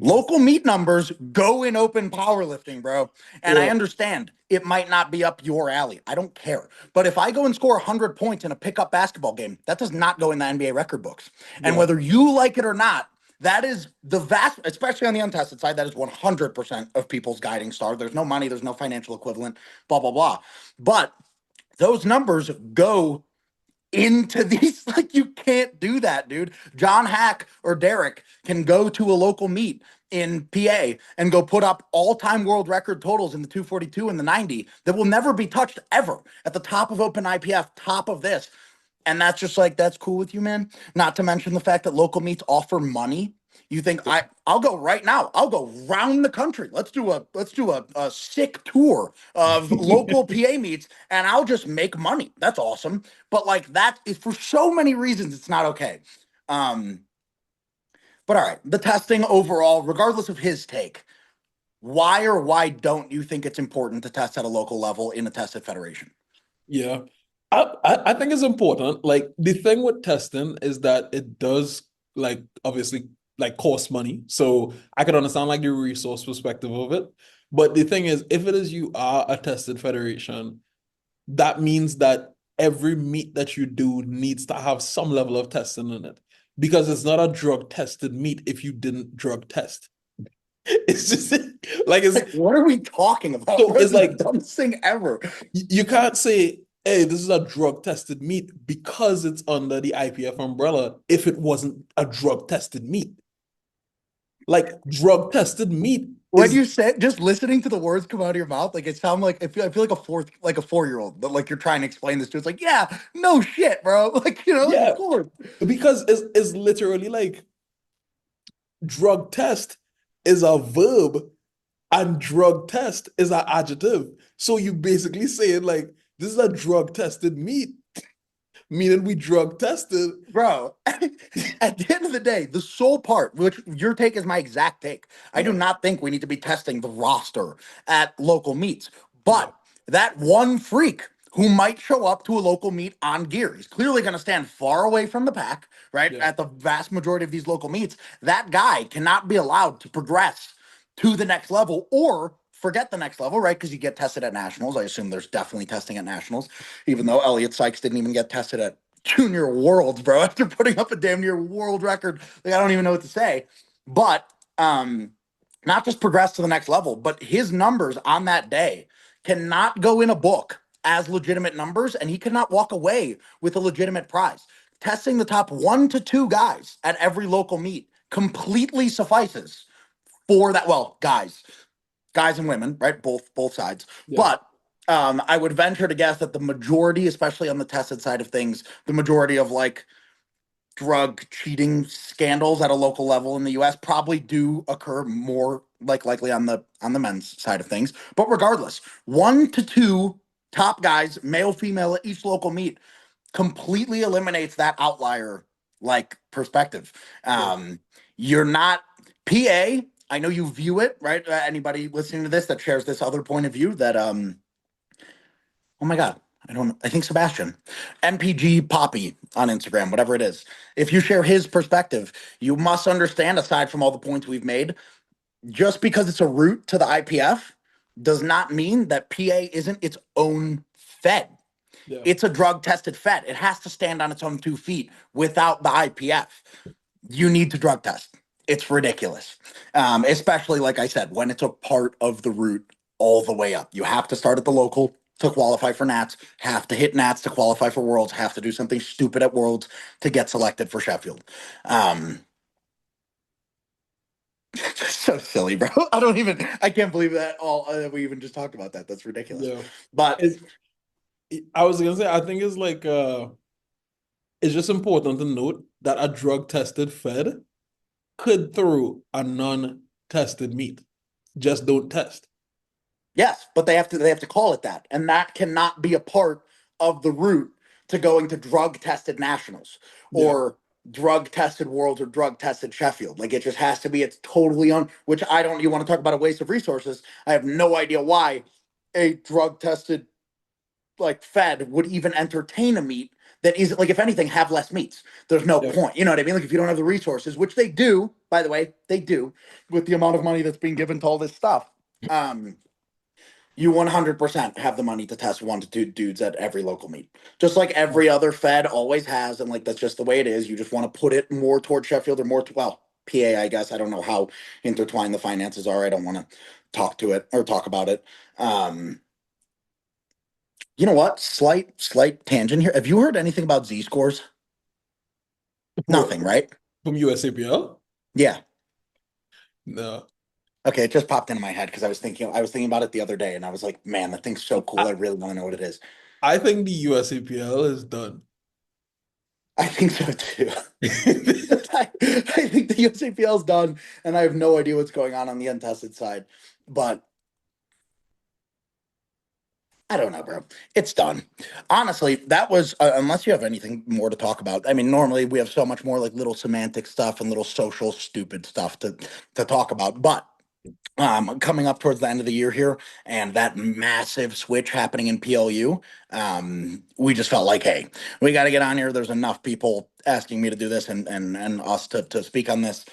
Local meet numbers go in open powerlifting, bro. And I Yeah, understand it might not be up your alley. I don't care. But if I go and score 100 points in a pickup basketball game, that does not go in the NBA record books. And yeah, whether you like it or not, that is the vast, especially on the untested side, that is 100% of people's guiding star. There's no money, there's no financial equivalent, blah, blah, blah. But those numbers go into these. Like, you can't do that, dude. John Haack or Derek can go to a local meet in PA and go put up all-time world record totals in the 242 and the 90 that will never be touched ever at the top of open IPF, top of this. And that's just like, that's cool with you, man. Not to mention the fact that local meets offer money. You think I'll go right now. I'll go round the country. Let's do a sick tour of local PA meets and I'll just make money. That's awesome. But like, that is for so many reasons it's not okay. Um but all right, the testing overall, regardless of his take, why or why don't you think it's important to test at a local level in a tested federation? yeah. I think it's important. Like the thing with testing is that it does like obviously like cost money. So I can understand like the resource perspective of it. But the thing is, if it is you are a tested federation, that means that every meet that you do needs to have some level of testing in it. Because it's not a drug tested meet if you didn't drug test. It's just like it's Like, what are we talking about, so bro? it's This is the like dumbest thing ever. you can't say, hey, this is a drug tested meat because it's under the IPF umbrella if it wasn't a drug tested meat. Like drug tested meat When is you say, just listening to the words come out of your mouth, like it sounds like I feel like like a 4 year old, but like you're trying to explain this to. It's like, yeah, no shit, bro. Like, like of yeah, course. because it's literally like drug test is a verb and drug test is an adjective. So you basically saying like this is a drug tested meat, meaning we drug tested. Bro, at the end of the day, the sole part, which your take is my exact take, I do Yeah, not think we need to be testing the roster at local meets. yeah, But that one freak who might show up to a local meet on gear, he's clearly going to stand far away from the pack, right? yeah, At the vast majority of these local meets, that guy cannot be allowed to progress to the next level or forget the next level, right? Because you get tested at nationals. I assume there's definitely testing at nationals, even though Elliot Sykes didn't even get tested at junior worlds, bro, after putting up a damn near world record. Like, I don't even know what to say. But not just progress to the next level, but his numbers on that day cannot go in a book as legitimate numbers, and he cannot walk away with a legitimate prize. Testing the top 1 to 2 guys at every local meet completely suffices for that. Well, guys and women, right? Both sides. yeah, But I would venture to guess that the majority, especially on the tested side of things, the majority of like drug cheating scandals at a local level in the US probably do occur more like likely on the men's side of things. But regardless, 1 to 2 top guys, male, female, at each local meet completely eliminates that outlier like perspective. yeah. You're not PA. I know you view it, right? Anybody listening to this that shares this other point of view that oh my god, I think Sebastian, MPG Poppy on Instagram, whatever it is. If you share his perspective, you must understand, aside from all the points we've made, just because it's a route to the IPF does not mean that PA isn't its own fed. Yeah. It's a drug tested fed. It has to stand on its own 2 feet without the IPF. You need to drug test. It's ridiculous. Especially, like I said, when it's a part of the route all the way up. You have to start at the local to qualify for Nats, have to hit Nats to qualify for Worlds, have to do something stupid at Worlds to get selected for Sheffield. Um, so silly, bro. I can't believe that all we even just talked about that. That's ridiculous. Yeah. But It's, I was gonna say, I think it's like it's just important to note that a drug tested fed could throw a non-tested meat. Just don't test. yes, but they have to call it that, and that cannot be a part of the route to going to drug tested nationals Yeah. or drug tested Worlds or drug tested Sheffield. Like it just has to be, it's totally on, which I don't, you want to talk about a waste of resources. I have no idea why a drug tested like Fed would even entertain a meet that is like, if anything, have less meats. There's no Yeah. point. You know what I mean? Like if you don't have the resources, which they do, by the way, they do with the amount of money that's being given to all this stuff. Um, you 100% have the money to test 1 to 2 dudes at every local meet, just like every other Fed always has. And like, that's just the way it is. You just want to put it more toward Sheffield or more, well, PA, I guess. I don't know how intertwined the finances are. I don't want to talk to it or talk about it. Um, you know what? Slight tangent here. Have you heard anything about Z scores? What, Nothing, right? from USAPL? Yeah. No. Okay, it just popped into my head because I was thinking about it the other day and I was like, man, that thing's so cool. I, I really want to know what it is. I think the USAPL is done. I think so too. I think the USAPL is done, and I have no idea what's going on the untested side. But I don't know, bro. It's done. Honestly, that was unless you have anything more to talk about. I mean, normally we have so much more like little semantic stuff and little social stupid stuff to talk about. But coming up towards the end of the year here, and that massive switch happening in PLU, we just felt like, hey, we got to get on here. There's enough people asking me to do this and us to speak on this.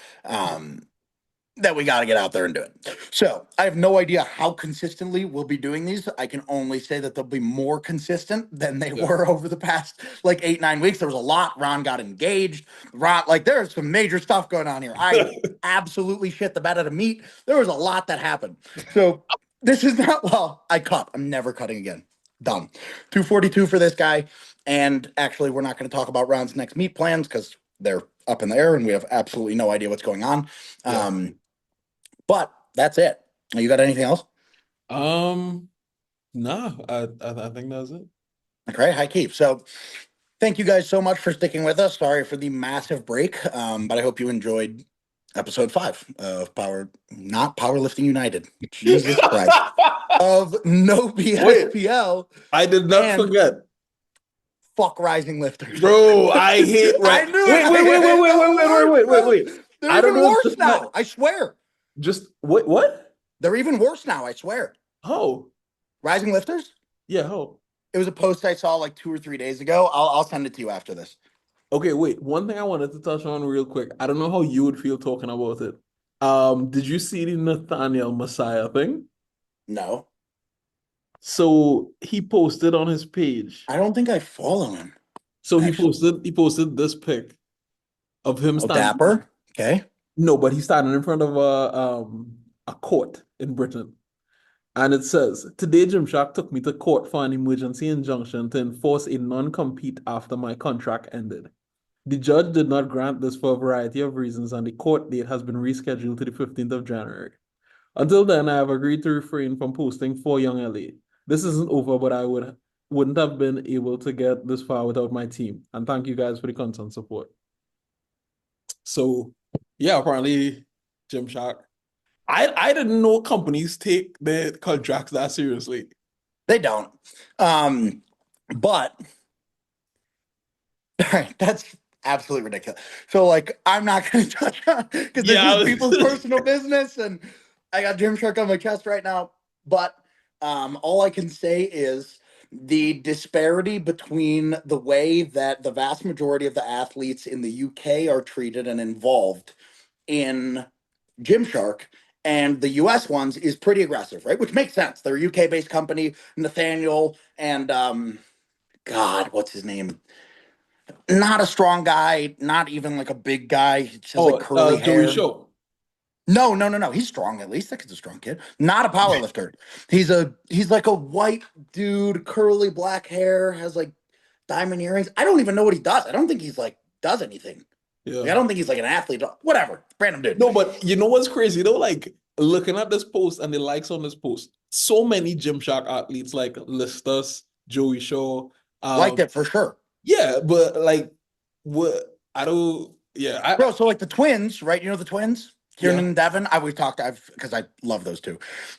That we got to get out there and do it. So I have no idea how consistently we'll be doing these. I can only say that they'll be more consistent than they Yeah. were over the past like 8, 9 weeks. There was a lot. Ron got engaged. Ron, like there's some major stuff going on here. I absolutely shit the bed at a meet. There was a lot that happened. So this is not, well, I cut. I'm never cutting again. Done. 242 for this guy. And actually, we're not going to talk about Ron's next meet plans because they're up in the air and we have absolutely no idea what's going on. Yeah. But that's it. You got anything else? Um, nah, I think that's it. Okay, high keep. So thank you guys so much for sticking with us. Sorry for the massive break, but I hope you enjoyed episode 5 of not Powerlifting United. Jesus Christ. Of No Wait, BSPL I did not and forget. fuck rising lifters. Bro, I hate I right. knew it. Wait, I wait, wait, wait, hate wait, the wait, wait, wait, worst, wait, wait, bro. wait. They're I don't even know if worse this might now. I swear. just wait, what? They're even worse now. I swear. Oh, Rising lifters? yeah, oh. It was a post I saw like 2 or 3 days ago. I'll send it to you after this. Okay, wait. One thing I wanted to touch on real quick. I don't know how you would feel talking about it. Did you see the Nathaniel Messiah thing? No. So he posted on his page. I don't think I follow him, So actually. he posted this pic of him Oh, standing. Dapper. Okay. No, but he's standing in front of a court in Britain. And it says, today Gymshark took me to court for an emergency injunction to enforce a non-compete after my contract ended. The judge did not grant this for a variety of reasons, and the court date has been rescheduled to the 15th of January. Until then, I have agreed to refrain from posting for Young LA. This isn't over, but wouldn't have been able to get this far without my team. And thank you guys for the constant support. So yeah, apparently Gymshark. I didn't know companies take their contracts that seriously. They don't. But all right, that's absolutely ridiculous. So like I'm not gonna touch on because this Yeah, is people's personal business and I got Gymshark on my chest right now. But all I can say is the disparity between the way that the vast majority of the athletes in the UK are treated and involved in Gymshark and the US ones is pretty aggressive, right? Which makes sense. They're a UK based company, Nathaniel and God, what's his name? Not a strong guy, not even like a big guy. He just has like oh, curly Joey hair. Show. No, no, no, no. He's strong at least. That kid's a strong kid. Not a power lifter. He's like a white dude, curly black hair, has like diamond earrings. I don't even know what he does. I don't think he's like does anything. Yeah. Like, I don't think he's like an athlete. Whatever. Random dude. No, but you know what's crazy though? Like looking at this post and the likes on this post, so many Gymshark athletes like Listus, Joey Shaw. Liked it for sure. Yeah, but like what I don't yeah, Bro, so like the twins, right? You know the twins? Kieran Yeah. and Devin, because I love those two.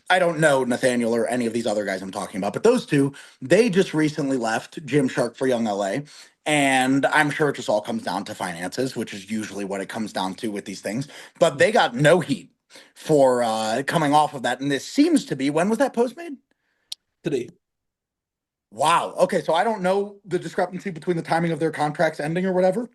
I don't know Nathaniel or any of these other guys I'm talking about, but those two, they just recently left Gymshark for Young LA. And I'm sure it just all comes down to finances, which is usually what it comes down to with these things. But they got no heat for coming off of that. And this seems to be, when was that post made? Today. Wow. Okay. So I don't know the discrepancy between the timing of their contracts ending or whatever.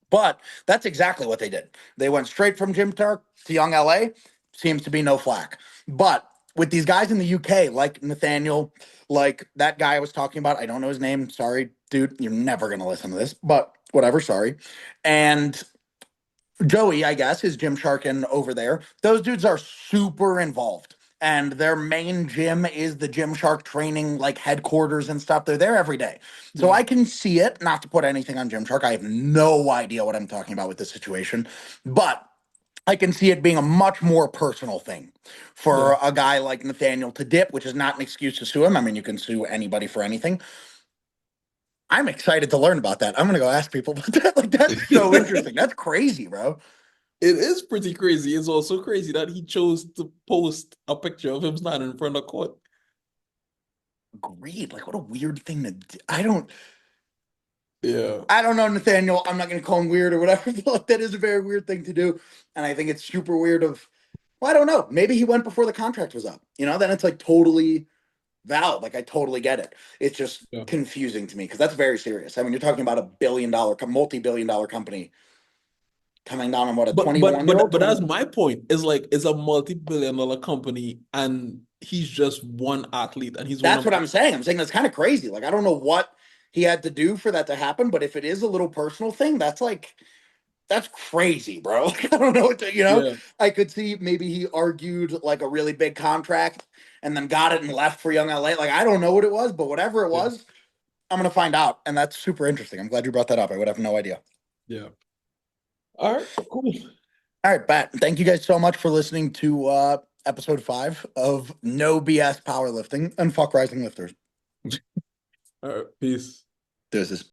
But that's exactly what they did. They went straight from Gymshark to Young LA. Seems to be no flack. But with these guys in the UK, like Nathaniel, like that guy I was talking about, I don't know his name. Sorry, dude. You're never going to listen to this, but whatever. Sorry. And Joey, I guess, is Gymshark over there. Those dudes are super involved. And their main gym is the Gymshark training, like headquarters and stuff. They're there every day. So Yeah. I can see it, not to put anything on Gymshark. I have no idea what I'm talking about with this situation. But I can see it being a much more personal thing Yeah. for a guy like Nathaniel to dip, which is not an excuse to sue him. I mean, you can sue anybody for anything. I'm excited to learn about that. I'm gonna go ask people about that. Like, that's so interesting. That's crazy, bro. It is pretty crazy. It's also crazy that he chose to post a picture of him standing in front of court. Agreed. Like, what a weird thing to do. Yeah. I don't know, Nathaniel. I'm not gonna call him weird or whatever, but like, that is a very weird thing to do. And I think it's super weird well, I don't know. Maybe he went before the contract was up. Then it's like totally valid. Like, I totally get it. It's just Yeah. confusing to me because that's very serious. I mean, you're talking about a multi-billion dollar company coming down on what, a But 21 year old, but that's 20. my point. Is like it's a multi-billion dollar company and he's just one athlete and he's one That's of what I'm saying. I'm saying that's kind of crazy. Like, I don't know what he had to do for that to happen, but if it is a little personal thing, that's crazy, bro. Like, I don't know yeah, I could see maybe he argued like a really big contract and then got it and left for Young LA. Like, I don't know what it was, but whatever it yeah, was, I'm gonna find out. And that's super interesting. I'm glad you brought that up. I would have no idea. yeah. All right, cool. All right, Bat. Thank you guys so much for listening to episode 5 of No BS Powerlifting and Fuck Rising Lifters. All right, peace. There's this